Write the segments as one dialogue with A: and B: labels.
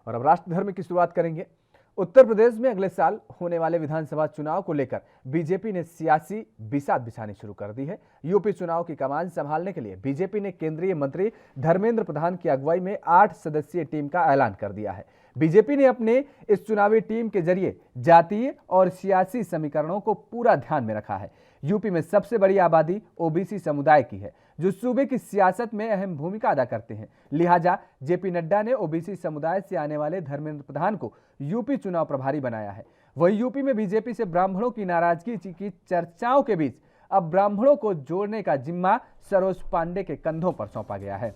A: और अब राष्ट्र धर्म की शुरुआत करेंगे। उत्तर प्रदेश में अगले साल होने वाले विधानसभा चुनाव को लेकर बीजेपी ने सियासी बिसात बिछानी शुरू कर दी है। यूपी चुनाव की कमान संभालने के लिए बीजेपी ने केंद्रीय मंत्री धर्मेंद्र प्रधान की अगुवाई में 8 सदस्यीय टीम का ऐलान कर दिया है। बीजेपी ने अपने इस चुनावी टीम के जरिए जातीय और सियासी समीकरणों को पूरा ध्यान में रखा है। यूपी में सबसे बड़ी आबादी ओबीसी समुदाय की है, जो सूबे की सियासत में अहम भूमिका अदा करते हैं। लिहाजा जेपी नड्डा ने ओबीसी समुदाय से आने वाले धर्मेंद्र प्रधान को यूपी चुनाव प्रभारी बनाया है। वहीं यूपी में बीजेपी से ब्राह्मणों की नाराजगी की चर्चाओं के बीच अब ब्राह्मणों को जोड़ने का जिम्मा सरोज पांडे के कंधों पर सौंपा गया है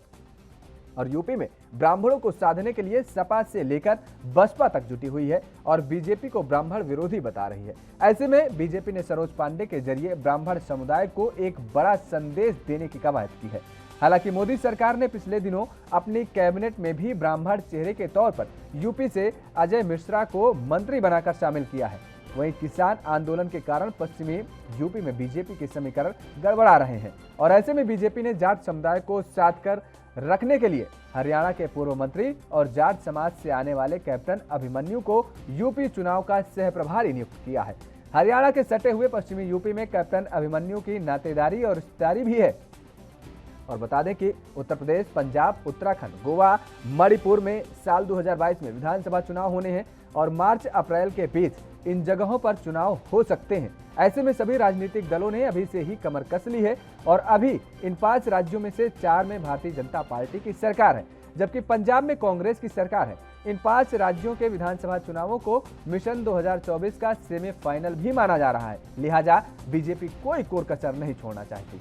A: और यूपी में ब्राह्मणों को साधने के लिए सपा से लेकर बसपा तक जुटी हुई है और बीजेपी को ब्राह्मण विरोधी बता रही है। ऐसे में बीजेपी ने सरोज पांडे के जरिए ब्राह्मण समुदाय को एक बड़ा संदेश देने की कवायद की है। हालांकि मोदी सरकार ने पिछले दिनों अपनी कैबिनेट में भी ब्राह्मण चेहरे के तौर पर यूपी से अजय मिश्रा को मंत्री बनाकर शामिल किया है। वहीं किसान आंदोलन के कारण पश्चिमी यूपी में बीजेपी के समीकरण गड़बड़ा रहे हैं और ऐसे में बीजेपी ने जाट समुदाय को साथ कर रखने के लिए हरियाणा के पूर्व मंत्री और जाट समाज से आने वाले कैप्टन अभिमन्यु को यूपी चुनाव का सह प्रभारी नियुक्त किया है। हरियाणा के सटे हुए पश्चिमी यूपी में कैप्टन अभिमन्यु की नातेदारी और रिश्तेदारी भी है। और बता दें कि उत्तर प्रदेश, पंजाब, उत्तराखंड, गोवा, मणिपुर में साल 2022 में विधानसभा चुनाव होने हैं और मार्च अप्रैल के बीच इन जगहों पर चुनाव हो सकते हैं। ऐसे में सभी राजनीतिक दलों ने अभी से ही कमर कस ली है और अभी इन 5 राज्यों में से 4 में भारतीय जनता पार्टी की सरकार है, जबकि पंजाब में कांग्रेस की सरकार है। इन 5 राज्यों के विधानसभा चुनावों को मिशन 2024 का सेमीफाइनल भी माना जा रहा है। लिहाजा बीजेपी कोई कोर कसर नहीं छोड़ना चाहती।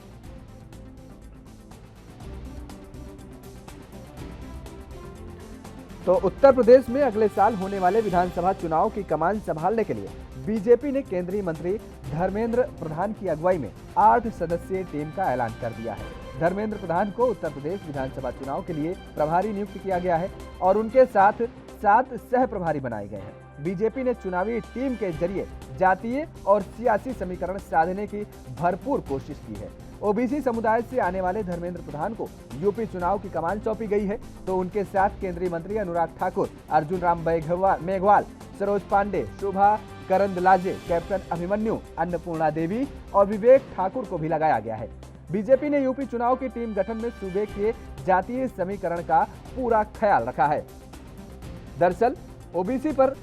A: तो उत्तर प्रदेश में अगले साल होने वाले विधानसभा चुनाव की कमान संभालने के लिए बीजेपी ने केंद्रीय मंत्री धर्मेंद्र प्रधान की अगुवाई में 8 सदस्यीय टीम का ऐलान कर दिया है। धर्मेंद्र प्रधान को उत्तर प्रदेश विधानसभा चुनाव के लिए प्रभारी नियुक्त किया गया है और उनके साथ 7 सह प्रभारी बनाए गए हैं। बीजेपी ने चुनावी टीम के जरिए जातीय और सियासी समीकरण साधने की भरपूर कोशिश की है। ओबीसी समुदाय से आने वाले धर्मेंद्र प्रधान को यूपी चुनाव की कमान सौंपी गई है, तो उनके साथ केंद्रीय मंत्री अनुराग ठाकुर, अर्जुन राम मेघवाल, सरोज पांडे, शोभा करंदलाजे, कैप्टन अभिमन्यु, अन्नपूर्णा देवी और विवेक ठाकुर को भी लगाया गया है। बीजेपी ने यूपी चुनाव की टीम गठन में सूबे के जातीय समीकरण का पूरा ख्याल रखा है। दरअसल ओबीसी पर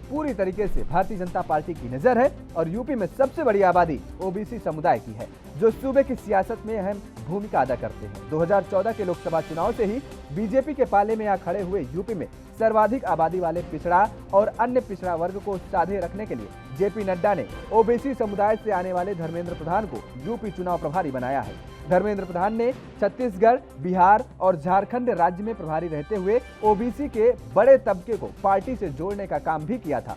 A: पूरी तरीके से भारतीय जनता पार्टी की नजर है और यूपी में सबसे बड़ी आबादी ओबीसी समुदाय की है, जो सूबे की सियासत में अहम भूमिका अदा करते हैं। 2014 के लोकसभा चुनाव से ही बीजेपी के पाले में आ खड़े हुए यूपी में सर्वाधिक आबादी वाले पिछड़ा और अन्य पिछड़ा वर्ग को साधे रखने के लिए जेपी नड्डा ने ओबीसी समुदाय से आने वाले धर्मेंद्र प्रधान को यूपी चुनाव प्रभारी बनाया है। धर्मेंद्र प्रधान ने छत्तीसगढ़, बिहार और झारखंड राज्य में प्रभारी रहते हुए ओबीसी के बड़े तबके को पार्टी से जोड़ने का काम भी किया था।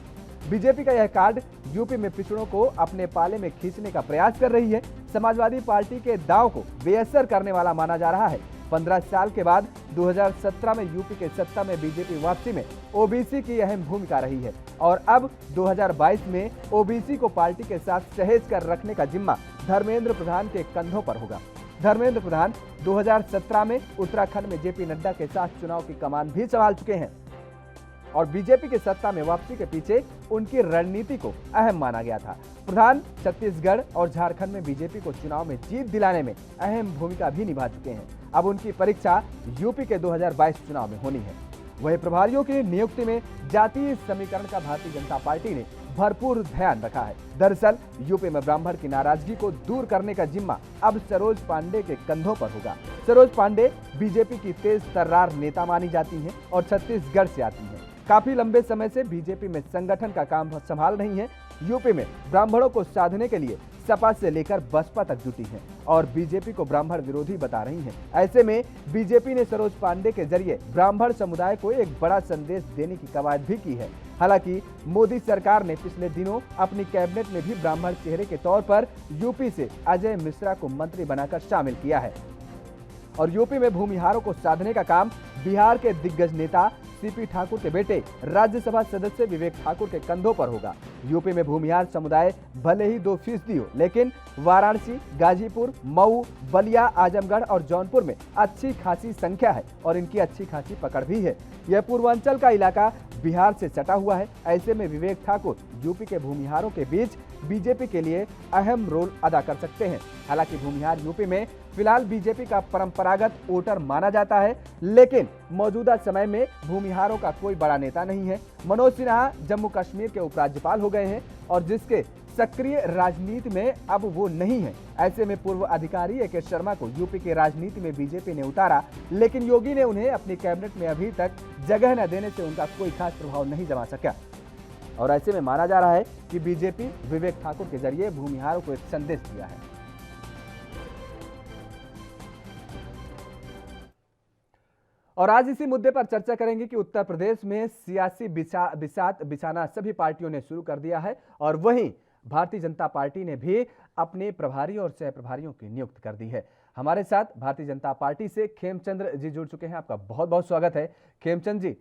A: बीजेपी का यह कार्ड यूपी में पिछड़ों को अपने पाले में खींचने का प्रयास कर रही है। समाजवादी पार्टी के दांव को बेअसर करने वाला माना जा रहा है। 15 साल के बाद 2017 में यूपी के सत्ता में बीजेपी वापसी में ओबीसी की अहम भूमिका रही है और अब 2022 में ओबीसी को पार्टी के साथ सहेज कर रखने का जिम्मा धर्मेंद्र प्रधान के कंधों पर होगा। धर्मेंद्र प्रधान 2017 में उत्तराखंड में जेपी नड्डा के साथ चुनाव की कमान भी संभाल चुके हैं और बीजेपी के सत्ता में वापसी के पीछे उनकी रणनीति को अहम माना गया था। प्रधान छत्तीसगढ़ और झारखंड में बीजेपी को चुनाव में जीत दिलाने में अहम भूमिका भी निभा चुके हैं। अब उनकी परीक्षा यूपी के 2022 चुनाव में होनी है। वहीं प्रभारियों की नियुक्ति में जातीय समीकरण का भारतीय जनता पार्टी ने भरपूर ध्यान रखा है। दरअसल यूपी में ब्राह्मण की नाराजगी को दूर करने का जिम्मा अब सरोज पांडे के कंधों पर होगा। सरोज पांडे बीजेपी की तेज तर्रार नेता मानी जाती हैं और छत्तीसगढ़ से आती हैं। काफी लंबे समय से बीजेपी में संगठन का काम संभाल रही हैं। यूपी में ब्राह्मणों को साधने के लिए सपा से लेकर बसपा तक जुटी हैं और बीजेपी को ब्राह्मण विरोधी बता रही हैं। ऐसे में बीजेपी ने सरोज पांडे के जरिए ब्राह्मण समुदाय को एक बड़ा संदेश देने की कवायद भी की है। हालांकि मोदी सरकार ने पिछले दिनों अपनी कैबिनेट में भी ब्राह्मण चेहरे के तौर पर यूपी से अजय मिश्रा को मंत्री बनाकर शामिल किया है और यूपी में भूमिहारों को साधने का काम बिहार के दिग्गज नेता सीपी ठाकुर के बेटे राज्यसभा सदस्य विवेक ठाकुर के कंधों पर होगा। यूपी में भूमिहार समुदाय भले ही 2% हो, लेकिन वाराणसी, गाजीपुर, मऊ, बलिया, आजमगढ़ और जौनपुर में अच्छी खासी संख्या है और इनकी अच्छी खासी पकड़ भी है। यह पूर्वांचल का इलाका बिहार से सटा हुआ है। ऐसे में विवेक ठाकुर यूपी के भूमिहारों के बीच बीजेपी के लिए अहम रोल अदा कर सकते हैं। हालांकि भूमिहार यूपी में फिलहाल बीजेपी का परंपरागत वोटर माना जाता है, लेकिन मौजूदा समय में भूमिहारों का कोई बड़ा नेता नहीं है। मनोज सिन्हा जम्मू कश्मीर के उपराज्यपाल हो गए हैं और जिसके सक्रिय राजनीति में अब वो नहीं है। ऐसे में पूर्व अधिकारी ए.के. शर्मा को यूपी के राजनीति में बीजेपी ने उतारा, लेकिन योगी ने उन्हें अपनी कैबिनेट में अभी तक जगह न देने से उनका कोई खास प्रभाव नहीं जमा सका। और ऐसे में माना जा रहा है कि बीजेपी विवेक ठाकुर के जरिए भूमिहारों को एक संदेश दिया है। और आज इसी मुद्दे पर चर्चा करेंगे कि उत्तर प्रदेश में सियासी बिसात बिछाना सभी पार्टियों ने शुरू कर दिया है और वहीं भारतीय जनता पार्टी ने भी अपने प्रभारी और सह प्रभारियों की नियुक्ति कर दी है। हमारे साथ भारतीय जनता पार्टी से खेमचंद्र जी जुड़ चुके हैं। आपका बहुत बहुत स्वागत है। खेमचंद जी,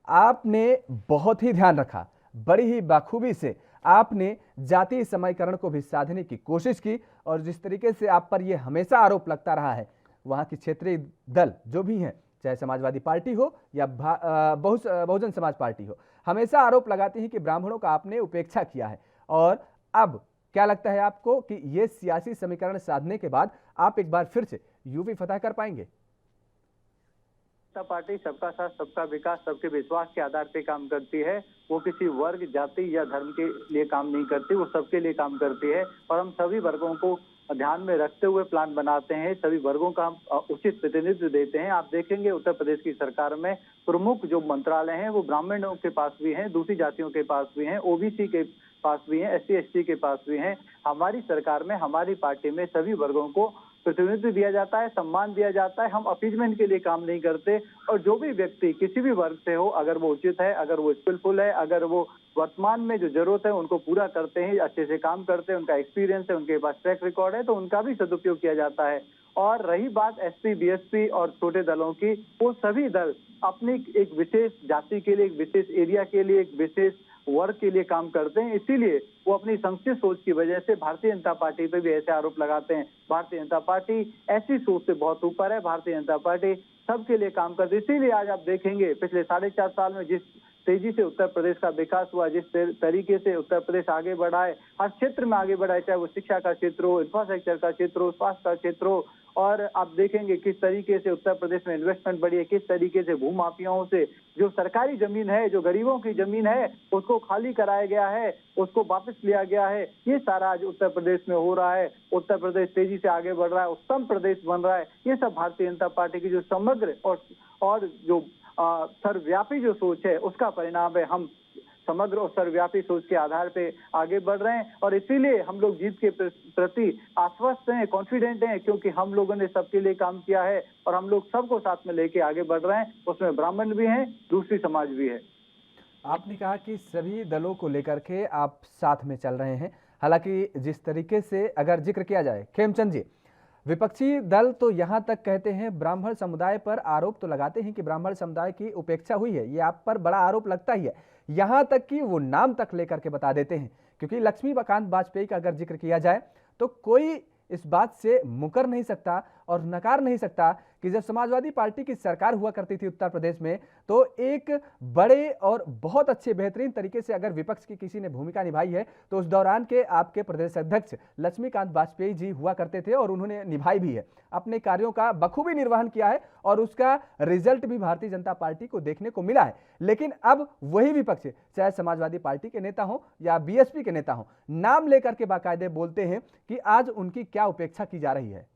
A: आपने बहुत ही ध्यान रखा, बड़ी ही बाखूबी से आपने जातीय समीकरण को भी साधने की कोशिश की और जिस तरीके से आप पर यह हमेशा आरोप लगता रहा है, वहां की क्षेत्रीय दल जो भी हैं, चाहे समाजवादी पार्टी हो या बहुजन समाज पार्टी हो, हमेशा आरोप लगाती हैं कि ब्राह्मणों का आपने उपेक्षा किया है। और अब क्या लगता है आपको कि ये सियासी समीकरण साधने के बाद आप एक बार फिर से यूपी फतह कर पाएंगे?
B: पार्टी सबका साथ सबका विकास सबके विश्वास के आधार पे काम करती है। वो किसी वर्ग, जाति या धर्म के लिए काम नहीं करती, वो सबके लिए काम करती है और हम सभी वर्गों को ध्यान में रखते हुए प्लान बनाते हैं। सभी वर्गों का हम उचित प्रतिनिधित्व देते हैं। आप देखेंगे उत्तर प्रदेश की सरकार में प्रमुख जो मंत्रालय हैं वो ब्राह्मणों के पास भी हैं, दूसरी जातियों के पास भी हैं, ओबीसी के पास भी हैं, एससी/एसटी के पास भी हैं। हमारी सरकार में, हमारी पार्टी में सभी वर्गों को प्रतिनिधित्व दिया जाता है, सम्मान दिया जाता है। हम अपीजमेंट के लिए काम नहीं करते और जो भी व्यक्ति किसी भी वर्ग से हो, अगर वो उचित है, अगर वो स्किलफुल है, अगर वो वर्तमान में जो जरूरत है उनको पूरा करते हैं, अच्छे से काम करते हैं, उनका एक्सपीरियंस है, उनके पास ट्रैक रिकॉर्ड है, तो उनका भी सदुपयोग किया जाता है। और रही बात एसपी, बीएसपी और छोटे दलों की, वो सभी दल अपनी एक विशेष जाति के लिए, एक विशेष एरिया के लिए, एक विशेष वर्ग के लिए काम करते हैं। इसीलिए वो अपनी संकुचित सोच की वजह से भारतीय जनता पार्टी पे भी ऐसे आरोप लगाते हैं। भारतीय जनता पार्टी ऐसी सोच से बहुत ऊपर है। भारतीय जनता पार्टी सबके लिए काम करती है। इसीलिए आज आप देखेंगे पिछले 4.5 साल में जिस तेजी से उत्तर प्रदेश का विकास हुआ, जिस तरीके से उत्तर प्रदेश आगे बढ़ा है, हर क्षेत्र में आगे बढ़ा है, चाहे वो शिक्षा का क्षेत्र हो, इंफ्रास्ट्रक्चर का क्षेत्र हो, स्वास्थ्य का क्षेत्र हो। और आप देखेंगे किस तरीके से उत्तर प्रदेश में इन्वेस्टमेंट बढ़ी है, किस तरीके से भूमाफियाओं से जो सरकारी जमीन है, जो गरीबों की जमीन है, उसको खाली कराया गया है, उसको वापस लिया गया है। ये सारा आज उत्तर प्रदेश में हो रहा है। उत्तर प्रदेश तेजी से आगे बढ़ रहा है, उत्तम प्रदेश बन रहा है। ये सब भारतीय जनता पार्टी की जो समग्र और जो सर्वव्यापी जो सोच है उसका परिणाम है। हम समग्र और सर्वव्यापी सोच के आधार पे आगे बढ़ रहे हैं और इसीलिए हम लोग जीत के प्रति आश्वस्त हैं, कॉन्फिडेंट हैं, क्योंकि हम लोगों ने सबके लिए काम किया है और हम लोग सबको साथ में लेके आगे बढ़ रहे हैं। उसमें ब्राह्मण भी हैं, दूसरी समाज भी है।
A: आपने कहा कि सभी दलों को लेकर के आप साथ में चल रहे हैं। हालांकि जिस तरीके से अगर जिक्र किया जाए, खेमचंद जी, विपक्षी दल तो यहां तक कहते हैं, ब्राह्मण समुदाय पर आरोप तो लगाते हैं कि ब्राह्मण समुदाय की उपेक्षा हुई है। ये आप पर बड़ा आरोप लगता ही है, यहां तक कि वो नाम तक लेकर के बता देते हैं। क्योंकि लक्ष्मीकांत वाजपेयी का अगर जिक्र किया जाए तो कोई इस बात से मुकर नहीं सकता और नकार नहीं सकता कि जब समाजवादी पार्टी की सरकार हुआ करती थी उत्तर प्रदेश में, तो एक बड़े और बहुत अच्छे बेहतरीन तरीके से अगर विपक्ष की किसी ने भूमिका निभाई है तो उस दौरान के आपके प्रदेश अध्यक्ष लक्ष्मीकांत वाजपेयी जी हुआ करते थे और उन्होंने निभाई भी है, अपने कार्यों का बखूबी निर्वहन किया है और उसका रिजल्ट भी भारतीय जनता पार्टी को देखने को मिला है। लेकिन अब वही विपक्ष, चाहे समाजवादी पार्टी के नेता हो या बीएसपी के नेता हो, नाम लेकर के बाकायदे बोलते हैं कि आज उनकी क्या उपेक्षा की जा रही है।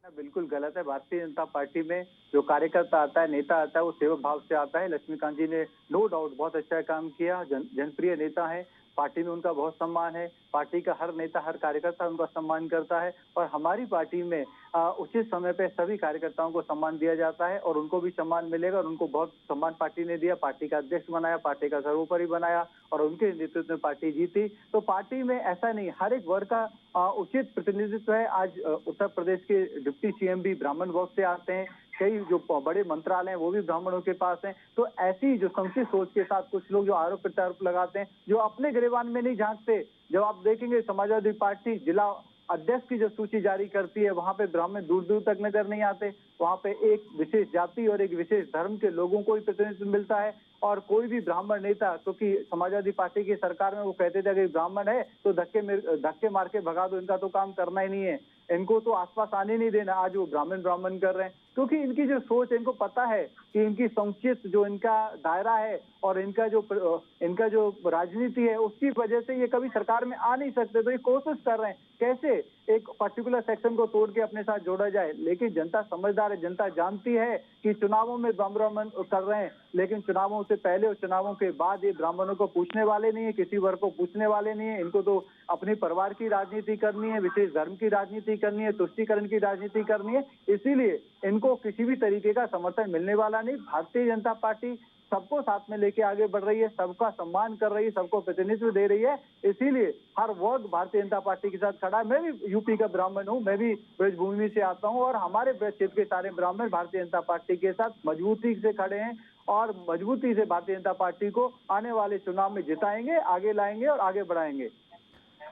B: बिल्कुल गलत है। भारतीय जनता पार्टी में जो कार्यकर्ता आता है, नेता आता है, वो सेवक भाव से आता है। लक्ष्मीकांत जी ने नो डाउट बहुत अच्छा काम किया, जनप्रिय नेता है। पार्टी में उनका बहुत सम्मान है। पार्टी का हर नेता, हर कार्यकर्ता उनका सम्मान करता है और हमारी पार्टी में उचित समय पे सभी कार्यकर्ताओं को सम्मान दिया जाता है और उनको भी सम्मान मिलेगा और उनको बहुत सम्मान पार्टी ने दिया। पार्टी का अध्यक्ष बनाया, पार्टी का सर्वोपरि बनाया और उनके नेतृत्व में पार्टी जीती। तो पार्टी में ऐसा नहीं, हर एक वर्ग का उचित प्रतिनिधित्व है। आज उत्तर प्रदेश के डिप्टी सीएम भी ब्राह्मण वर्ग से आते हैं, कई जो बड़े मंत्रालय हैं वो भी ब्राह्मणों के पास हैं। तो ऐसी जो संकुचित सोच के साथ कुछ लोग जो आरोप प्रत्यारोप लगाते हैं, जो अपने गिरेबान में नहीं झांकते। जब आप देखेंगे समाजवादी पार्टी जिला अध्यक्ष की जो सूची जारी करती है, वहां पे ब्राह्मण दूर दूर तक नजर नहीं आते। वहां पे एक विशेष जाति और एक विशेष धर्म के लोगों को ही प्रतिनिधित्व मिलता है और कोई भी ब्राह्मण नेता, क्योंकि समाजवादी पार्टी की सरकार में वो कहते थे अगर ब्राह्मण है तो धक्के मार के भगा दो, इनका तो काम करना ही नहीं है, इनको तो आसपास आने नहीं देना। आज वो ब्राह्मण कर रहे हैं क्योंकि इनकी जो सोच, इनको पता है कि इनकी संकुचित जो इनका दायरा है और इनका जो राजनीति है, उसकी वजह से ये कभी सरकार में आ नहीं सकते। तो ये कोशिश कर रहे हैं कैसे एक पर्टिकुलर सेक्शन को तोड़ के अपने साथ जोड़ा जाए। लेकिन जनता समझदार है, जनता जानती है कि चुनावों में ब्राह्मण कर रहे हैं, लेकिन चुनावों से पहले और चुनावों के बाद ये ब्राह्मणों को पूछने वाले नहीं है, किसी वर्ग को पूछने वाले नहीं है। इनको तो अपने परिवार की राजनीति करनी है, विशेष धर्म की राजनीति करनी है, तुष्टीकरण की राजनीति करनी है। इसीलिए इनको किसी भी तरीके का समर्थन मिलने वाला नहीं। भारतीय जनता पार्टी सबको साथ में लेके आगे बढ़ रही है, सबका सम्मान कर रही है, सबको प्रतिनिधित्व दे रही है। इसीलिए हर वर्ग भारतीय जनता पार्टी के साथ खड़ा है। मैं भी यूपी का ब्राह्मण हूँ, मैं भी ब्रजभूमि से आता हूँ और हमारे ब्रज क्षेत्र के सारे ब्राह्मण भारतीय जनता पार्टी के साथ मजबूती से खड़े हैं और मजबूती से भारतीय जनता पार्टी को आने वाले चुनाव में जिताएंगे, आगे लाएंगे और आगे बढ़ाएंगे।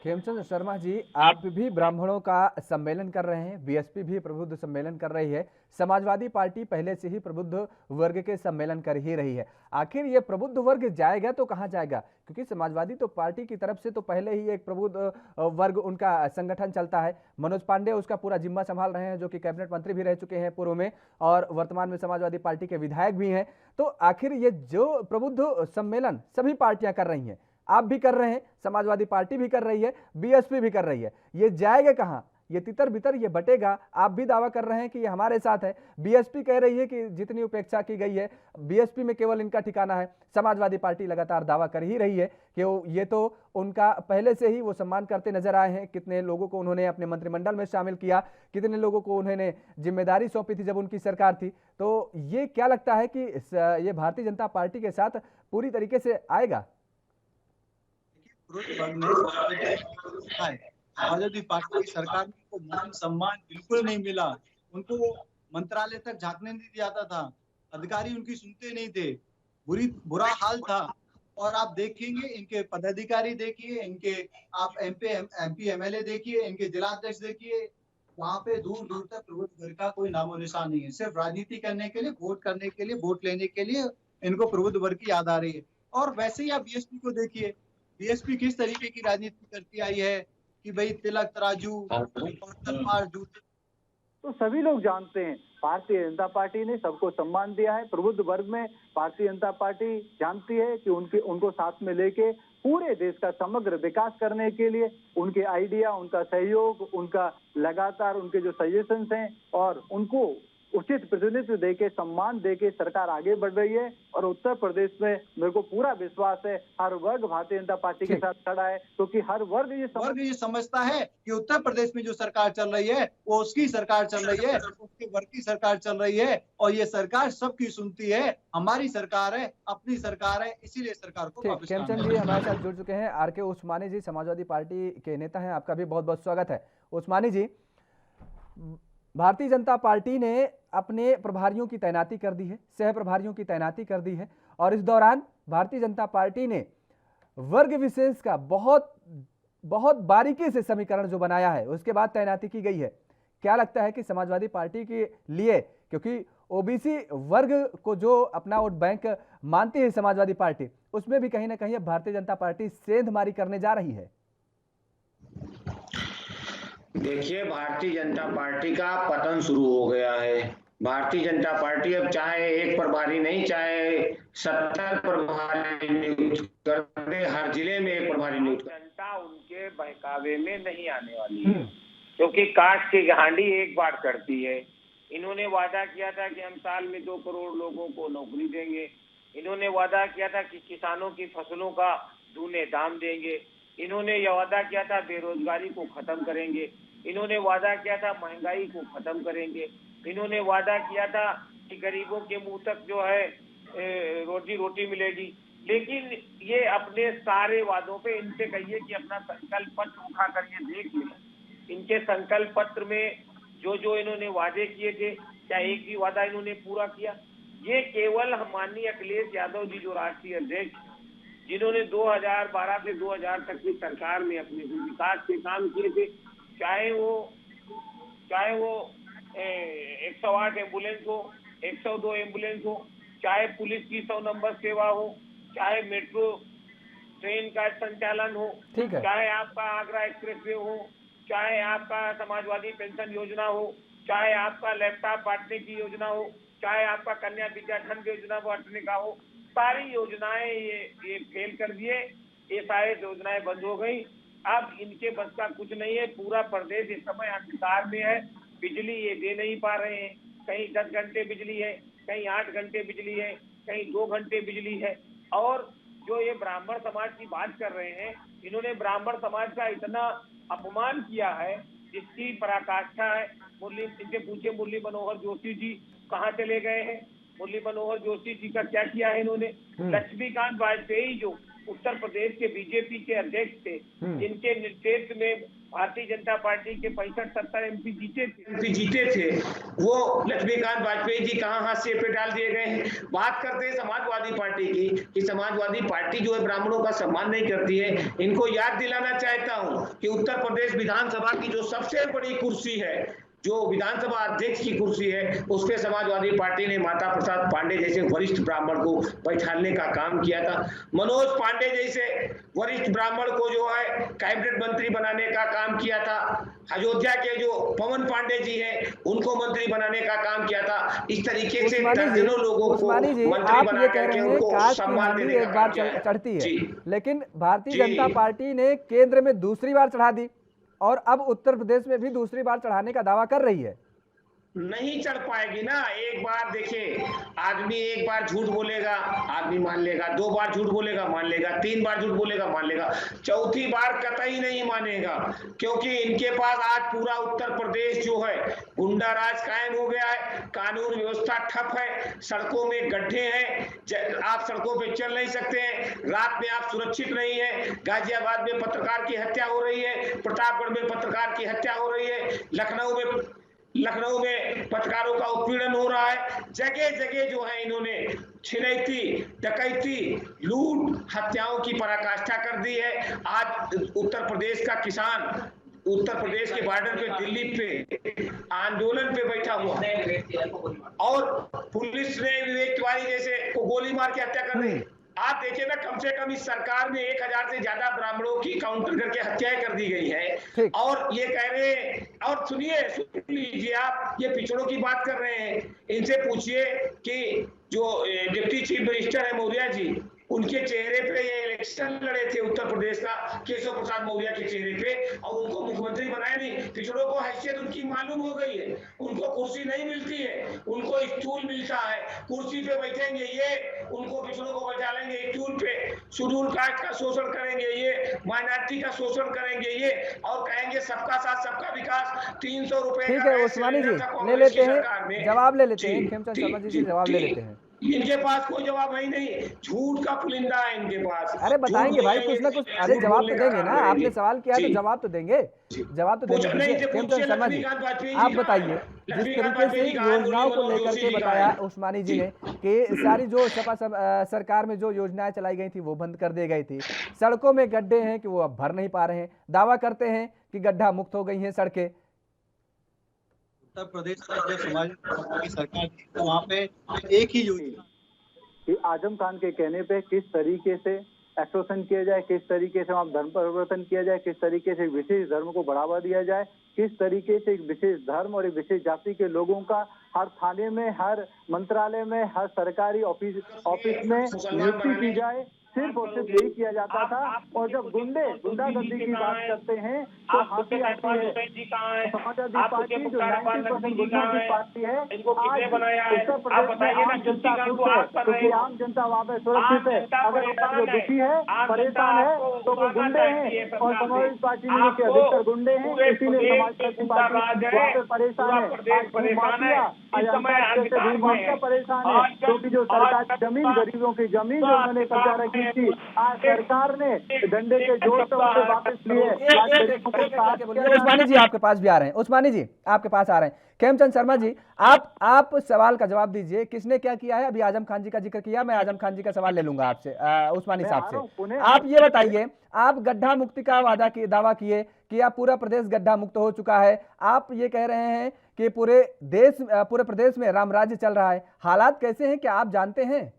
A: खेमचंद शर्मा जी, आप भी ब्राह्मणों का सम्मेलन कर रहे हैं, बीएसपी भी प्रबुद्ध सम्मेलन कर रही है, समाजवादी पार्टी पहले से ही प्रबुद्ध वर्ग के सम्मेलन कर ही रही है। आखिर ये प्रबुद्ध वर्ग जाएगा तो कहां जाएगा? क्योंकि समाजवादी तो पार्टी की तरफ से तो पहले ही एक प्रबुद्ध वर्ग उनका संगठन चलता है। मनोज पांडे उसका पूरा जिम्मा संभाल रहे हैं, जो कि कैबिनेट मंत्री भी रह चुके हैं पूर्व में और वर्तमान में समाजवादी पार्टी के विधायक भी हैं। तो आखिर ये जो प्रबुद्ध सम्मेलन सभी पार्टियां कर रही हैं, आप भी कर रहे हैं, समाजवादी पार्टी भी कर रही है, बीएसपी भी कर रही है, ये जाएगा कहां? ये तितर बितर ये बटेगा। आप भी दावा कर रहे हैं कि ये हमारे साथ है, बीएसपी कह रही है कि जितनी उपेक्षा की गई है बीएसपी में केवल इनका ठिकाना है। समाजवादी पार्टी लगातार दावा कर ही रही है कि ये तो उनका पहले से ही वो सम्मान करते नजर आए हैं। कितने लोगों को उन्होंने अपने मंत्रिमंडल में शामिल किया, कितने लोगों को उन्होंने जिम्मेदारी सौंपी थी जब उनकी सरकार थी। तो ये क्या लगता है कि ये भारतीय जनता पार्टी के साथ पूरी तरीके से आएगा?
C: समाजवादी पार्टी की सरकार को मान सम्मान बिल्कुल नहीं मिला। उनको मंत्रालय तक झांकने नहीं जाता था, अधिकारी उनकी सुनते नहीं थे, बुरा हाल था। और आप देखेंगे इनके पदाधिकारी देखिए, इनके आप एमपी एमएलए देखिए, इनके जिलाध्यक्ष देखिए, वहां पे दूर दूर तक प्रबुद्ध वर्ग का कोई नामो निशान नहीं है। सिर्फ राजनीति करने के लिए, वोट करने के लिए, वोट लेने के लिए इनको प्रबुद्ध वर्ग की याद आ रही है। और वैसे ही आप बीएसपी को देखिए, बीएसपी किस तरीके की राजनीति करती आई है कि भाई तिलक तराजू तलवार जूते।
B: तो सभी लोग जानते हैं भारतीय जनता पार्टी ने सबको सम्मान दिया है। प्रबुद्ध वर्ग में भारतीय जनता पार्टी जानती है कि उनको साथ में लेके पूरे देश का समग्र विकास करने के लिए उनके आइडिया, उनका सहयोग, उनका लगातार उनके जो सजेशंस हैं और उनको उचित प्रतिनिधित्व देके, सम्मान देके सरकार आगे बढ़ रही है। और उत्तर प्रदेश में मेरे को पूरा विश्वास है हर वर्ग भारतीय जनता पार्टी के साथ खड़ा है, क्योंकि हर वर्ग ये
C: समझता है कि उत्तर प्रदेश में जो सरकार चल रही है वो उसकी सरकार चल रही है, उसके वर्ग की सरकार चल रही है और ये सरकार सबकी सुनती है। हमारी सरकार है, अपनी सरकार है, इसीलिए सरकार को वापस।
A: खेमचंद जी हमारे साथ जुड़ चुके हैं, आरके उस्मानी जी समाजवादी पार्टी के नेता हैं, आपका भी बहुत बहुत स्वागत है। उस्मानी जी, भारतीय जनता पार्टी ने अपने प्रभारियों की तैनाती कर दी है, सह प्रभारियों की तैनाती कर दी है और इस दौरान भारतीय जनता पार्टी ने वर्ग विशेष का बहुत बारीकी से समीकरण जो बनाया है उसके बाद तैनाती की गई है। क्या लगता है कि समाजवादी पार्टी के लिए, क्योंकि ओबीसी वर्ग को जो अपना वोट बैंक मानती है समाजवादी पार्टी, उसमें भी कहीं ना कहीं भारतीय जनता पार्टी सेंधमारी करने जा रही है?
D: देखिए, भारतीय जनता पार्टी का पतन शुरू हो गया है। भारतीय जनता पार्टी अब चाहे एक प्रभारी नहीं, चाहे 70 प्रभारी नियुक्त कर दे, हर जिले में एक प्रभारी नियुक्त कर।
E: जनता उनके बहकावे में नहीं आने वाली है, क्योंकि काट की हांडी एक बार करती है। इन्होंने वादा किया था कि हम साल में 2 करोड़ लोगों को नौकरी देंगे। इन्होंने वादा किया था कि किसानों की फसलों का दूने दाम देंगे। इन्होंने यह वादा किया था बेरोजगारी को खत्म करेंगे। इन्होंने वादा किया था महंगाई को खत्म करेंगे। इन्होंने वादा किया था कि गरीबों के मुंह तक जो है रोजी रोटी मिलेगी। लेकिन ये अपने सारे वादों पे, इनसे कहिए कि अपना संकल्प पत्र उठा कर ये देख लें। इनके संकल्प पत्र में जो जो इन्होंने वादे किए थे, क्या एक भी वादा इन्होंने पूरा किया? ये केवल माननीय अखिलेश यादव जी जो राष्ट्रीय अध्यक्ष, जिन्होंने 2012 से 2000 तक की सरकार में अपने विकास के काम किए थे, चाहे वो 108 एम्बुलेंस हो, 102 एम्बुलेंस हो, चाहे पुलिस की 100 नंबर सेवा हो, चाहे मेट्रो ट्रेन का संचालन हो, चाहे आपका आगरा एक्सप्रेसवे हो, चाहे आपका समाजवादी पेंशन योजना हो, चाहे आपका लैपटॉप बांटने की योजना हो, चाहे आपका कन्या विद्याधन योजना बांटने का हो, सारी योजनाएं ये फेल कर दिए। ये सारी योजनाएं बंद हो गई। अब इनके बस का कुछ नहीं है। पूरा प्रदेश इस समय अंधकार में है। बिजली ये दे नहीं पा रहे हैं। कहीं 10 घंटे बिजली है, कहीं 8 घंटे बिजली है, कहीं 2 घंटे बिजली है। और जो ये ब्राह्मण समाज की बात कर रहे हैं, इन्होंने ब्राह्मण समाज का इतना अपमान किया है जिसकी पराकाष्ठा है। इनसे पूछे मुरली मनोहर जोशी जी कहाँ चले गए हैं? मुरली मनोहर जोशी जी का क्या किया है इन्होंने? लक्ष्मीकांत वाजपेयी जो उत्तर प्रदेश के बीजेपी के अध्यक्ष थे, जिनके नेतृत्व में भारतीय जनता पार्टी के 65-70 एमपी जीते थे, वो लक्ष्मीकांत वाजपेयी जी कहाँ हाशिए पे डाल दिए गए हैं। बात करते हैं समाजवादी पार्टी की, कि समाजवादी पार्टी जो है ब्राह्मणों का सम्मान नहीं करती है। इनको याद दिलाना चाहता हूँ कि उत्तर प्रदेश विधानसभा की जो सबसे बड़ी कुर्सी है, जो विधानसभा अध्यक्ष की कुर्सी है, उस पे समाजवादी पार्टी ने माता प्रसाद पांडे जैसे वरिष्ठ ब्राह्मण को बैठाने का काम किया था। मनोज पांडे जैसे वरिष्ठ ब्राह्मण को जो है कैबिनेट मंत्री बनाने का काम किया था। अयोध्या के जो पवन पांडे जी हैं, उनको मंत्री बनाने का काम किया था। इस तरीके से दर्जनों लोगों को मंत्री बना करके उनको सम्मान देने का काम किया है।
A: चढ़ती है, लेकिन भारतीय जनता पार्टी ने केंद्र में दूसरी बार चढ़ा दी और अब उत्तर प्रदेश में भी दूसरी बार चढ़ाने का दावा कर रही है।
D: नहीं चढ़ पाएगी ना। एक बार देखिए, आदमी एक बार झूठ बोलेगा, आदमी मान लेगा, 2 बार झूठ बोलेगा मान लेगा, 3 बार झूठ बोलेगा मान लेगा, चौथी बार कतई नहीं मानेगा। क्योंकि इनके पास आज पूरा उत्तर प्रदेश जो है गुंडा राज कायम हो गया है, कानून व्यवस्था ठप है, सड़कों में गड्ढे हैं, आप सड़कों पे चल नहीं सकते हैं, रात में आप सुरक्षित नहीं है। गाजियाबाद में पत्रकार की हत्या हो रही है, प्रतापगढ़ में पत्रकार की हत्या हो रही है, लखनऊ में पत्रकारों का उत्पीड़न हो रहा है। जगह जगह जो है इन्होंने छिनैती, डकैती, लूट, हत्याओं की पराकाष्ठा कर दी है। आज उत्तर प्रदेश का किसान उत्तर प्रदेश के बॉर्डर पे दिल्ली पे आंदोलन पे बैठा हुआ और पुलिस ने विवेक तिवारी जैसे को गोली मार के हत्या कर दी। आप देखिए ना, कम से कम इस सरकार में 1000 से ज्यादा ब्राह्मणों की काउंटर करके हत्याएं कर दी गई है। और ये कह रहे हैं, और सुन लीजिए आप, ये पिछड़ों की बात कर रहे हैं। इनसे पूछिए कि जो डिप्टी चीफ मिनिस्टर है मौर्य जी, उनके चेहरे पे ये इलेक्शन लड़े थे उत्तर प्रदेश का, केशव प्रसाद मौर्य के चेहरे पे, और उनको मुख्यमंत्री बनाया नहीं। पिछड़ों को हैसियत उनकी मालूम हो गई है। उनको कुर्सी नहीं मिलती है, उनको स्टूल मिलता है। कुर्सी पे बैठेंगे ये, उनको पिछड़ों को बैठा लेंगे स्टूल पे, शेड्यूल कास्ट का शोषण करेंगे ये, माइनॉरिटी का शोषण करेंगे ये, और कहेंगे सबका साथ सबका विकास। 300 रुपए।
A: ठीक है उस्मानी जी, ले लेते हैं जवाब, ले लेते हैं खेमचंद शर्मा जी से जवाब ले लेते हैं।
D: इनके पास कोई जवाब है ही नहीं, झूठ का पुलिंदा है इनके पास।
A: अरे बताएंगे भाई, कुछ ना कुछ। अरे जवाब तो देंगे ना, आपने सवाल किया है तो जवाब तो देंगे, जवाब तो देंगे। खेमचंद शर्मा जी, आप बताइए, जिस तरीके से योजनाओं को लेकर के बताया उस्मानी जी ने कि सारी जो सपा सरकार में जो योजनाएं चलाई गई थी वो बंद कर दी गई थी, सड़कों में गड्ढे हैं कि वो अब भर नहीं पा रहे हैं, दावा करते हैं कि गड्ढा मुक्त हो गई हैं सड़कें।
C: उत्तर प्रदेश में जब समाजवादी सरकार थी तो वहाँ पे एक ही योजना
B: कि आजम खान के कहने पे किस तरीके से एसोसिएशन किया जाए, किस तरीके से वहाँ धर्म परिवर्तन किया जाए, किस तरीके से एक विशेष धर्म को बढ़ावा दिया जाए, किस तरीके से एक विशेष धर्म और एक विशेष जाति के लोगों का हर थाने में, हर मंत्रालय में, हर सरकारी ऑफिस में नियुक्ति की जाए। सिर्फ और सिर्फ यही किया जाता था। और जब गुंडागर्दी की बात करते हैं तो हंसी आती है। समाजवादी पार्टी जो 90% गुंडों की पार्टी है, आज उत्तर प्रदेश में आम जनता खुश है क्योंकि आम जनता वहाँ पे सुरक्षित है। अगर जो दुखी है, परेशान है तो वो गुंडे हैं, और समाजवादी पार्टी में के अधिकतर गुंडे हैं, इसीलिए समाजवादी पार्टी वहाँ पे परेशान है। माफिया परेशान है क्योंकि जो सरकार जमीन, गरीबों की जमीन जो उन्होंने कब्जा रखी थी, आज सरकार ने डंडे के जोर से उसे वापस लिए।
A: उस्मानी जी आपके पास भी आ रहे हैं, उस्मानी जी आपके पास आ रहे हैं। खेमचंद शर्मा जी, आप सवाल का जवाब दीजिए, किसने क्या किया है? अभी आजम खान जी का जिक्र किया, मैं आजम खान जी का सवाल ले लूंगा आपसे, उस्मानी साहब से। आप ये बताइए, आप गड्ढा मुक्ति का दावा किए कि अब पूरा प्रदेश गड्ढा मुक्त हो चुका है। आप ये कह रहे हैं कि पूरे प्रदेश में राम राज्य चल रहा है। हालात कैसे हैं, क्या आप जानते हैं?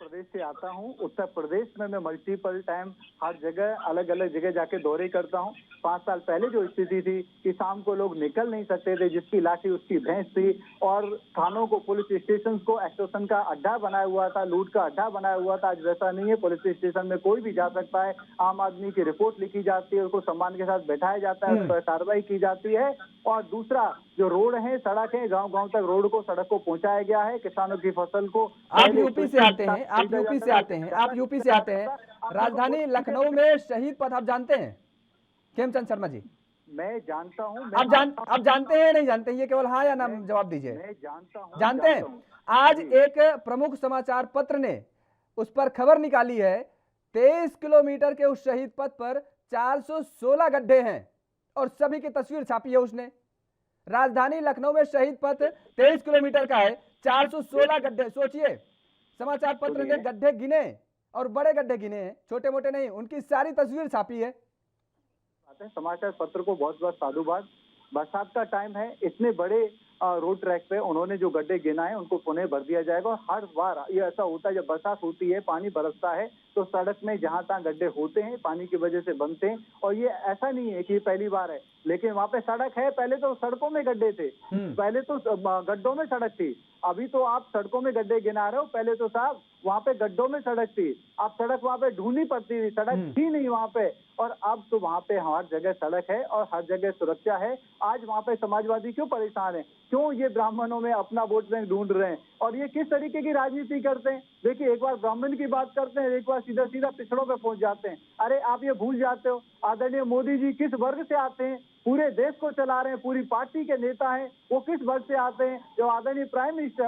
B: प्रदेश से आता हूं। उत्तर प्रदेश में मैं मल्टीपल टाइम हर जगह अलग अलग जगह जाके दौरे करता हूं। 5 साल पहले जो स्थिति थी कि शाम को लोग निकल नहीं सकते थे, जिसकी लाठी उसकी भैंस थी, और थानों को, पुलिस स्टेशन को एक्सटॉर्शन का अड्डा बनाया हुआ था, लूट का अड्डा बनाया हुआ था। आज वैसा नहीं है। पुलिस स्टेशन में कोई भी जा सकता है। आम आदमी की रिपोर्ट लिखी जाती है, उसको सम्मान के साथ बैठाया जाता है, उस पर कार्रवाई की जाती है। और दूसरा, जो रोड है, सड़क है, गांव-गांव तक रोड को, सड़क को पहुंचाया गया है। किसानों की फसल को,
A: आप यूपी से आते हैं, आप यूपी से आते हैं। राजधानी लखनऊ में शहीद पथ आप जानते हैं खेमचंद शर्मा जी?
B: मैं जानता हूं।
A: आप जानते हैं, नहीं जानते? ये केवल हाँ या ना जवाब दीजिए।
B: मैं जानता हूं।
A: जानते हैं। आज एक प्रमुख समाचार पत्र ने उस पर खबर निकाली है, 23 किलोमीटर के उस शहीद पथ पर 416 गड्ढे हैं और सभी की तस्वीर छापी है उसने। राजधानी लखनऊ में शहीद पथ 23 किलोमीटर का है, 416 गड्ढे। सोचिए, समाचार पत्र ने गड्ढे गिने और बड़े गड्ढे गिने हैं, छोटे मोटे नहीं, उनकी सारी तस्वीर छापी है।
B: समाचार पत्र को बहुत बहुत साधुवाद। बरसात का टाइम है, इतने बड़े रोड ट्रैक पे उन्होंने जो गड्ढे गिना है उनको पुनः भर दिया जाएगा। और हर बार ये ऐसा होता है, जब बरसात होती है, पानी बरसता है, तो सड़क में जहां तहां गड्ढे होते हैं, पानी की वजह से बनते हैं। और ये ऐसा नहीं है कि पहली बार है, लेकिन वहाँ पे सड़क है। पहले तो सड़कों में गड्ढे थे, पहले तो गड्ढों में सड़क थी। अभी तो आप सड़कों में गड्ढे गिना रहे हो, पहले तो साहब वहाँ पे गड्ढों में सड़क थी। आप सड़क वहाँ पे ढूंढनी पड़ती थी, सड़क थी नहीं वहाँ पे। और अब तो वहाँ पे हर जगह सड़क है और हर जगह सुरक्षा है। आज वहाँ पे समाजवादी क्यों परेशान है? क्यों ये ब्राह्मणों में अपना वोट बैंक ढूंढ रहे हैं? और ये किस तरीके की राजनीति करते हैं? देखिए, एक बार ब्राह्मण की बात करते हैं, एक बार सीधा सीधा पिछड़ों पे पहुंच जाते हैं। अरे आप ये भूल जाते हो, आदरणीय मोदी जी किस वर्ग से आते हैं? पूरे देश को चला रहे हैं, पूरी पार्टी के नेता हैं, वो किस वर्ग से आते हैं? जो आदरणीय प्राइम मिनिस्टर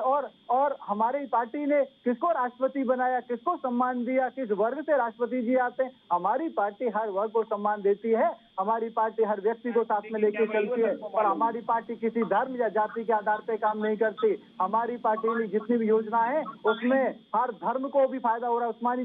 B: और हमारी पार्टी ने किसको राष्ट्रपति बनाया, किसको सम्मान दिया, किस वर्ग से राष्ट्रपति जी आते हैं? हमारी पार्टी हर वर्ग को सम्मान देती है। हमारी पार्टी हर व्यक्ति को साथ में लेके चलती है। और हमारी पार्टी किसी धर्म या जाति के आधार पे काम नहीं करती। हमारी पार्टी में जितनी भी योजना है उसमें हर धर्म को भी फायदा हो रहा है। उस्मानी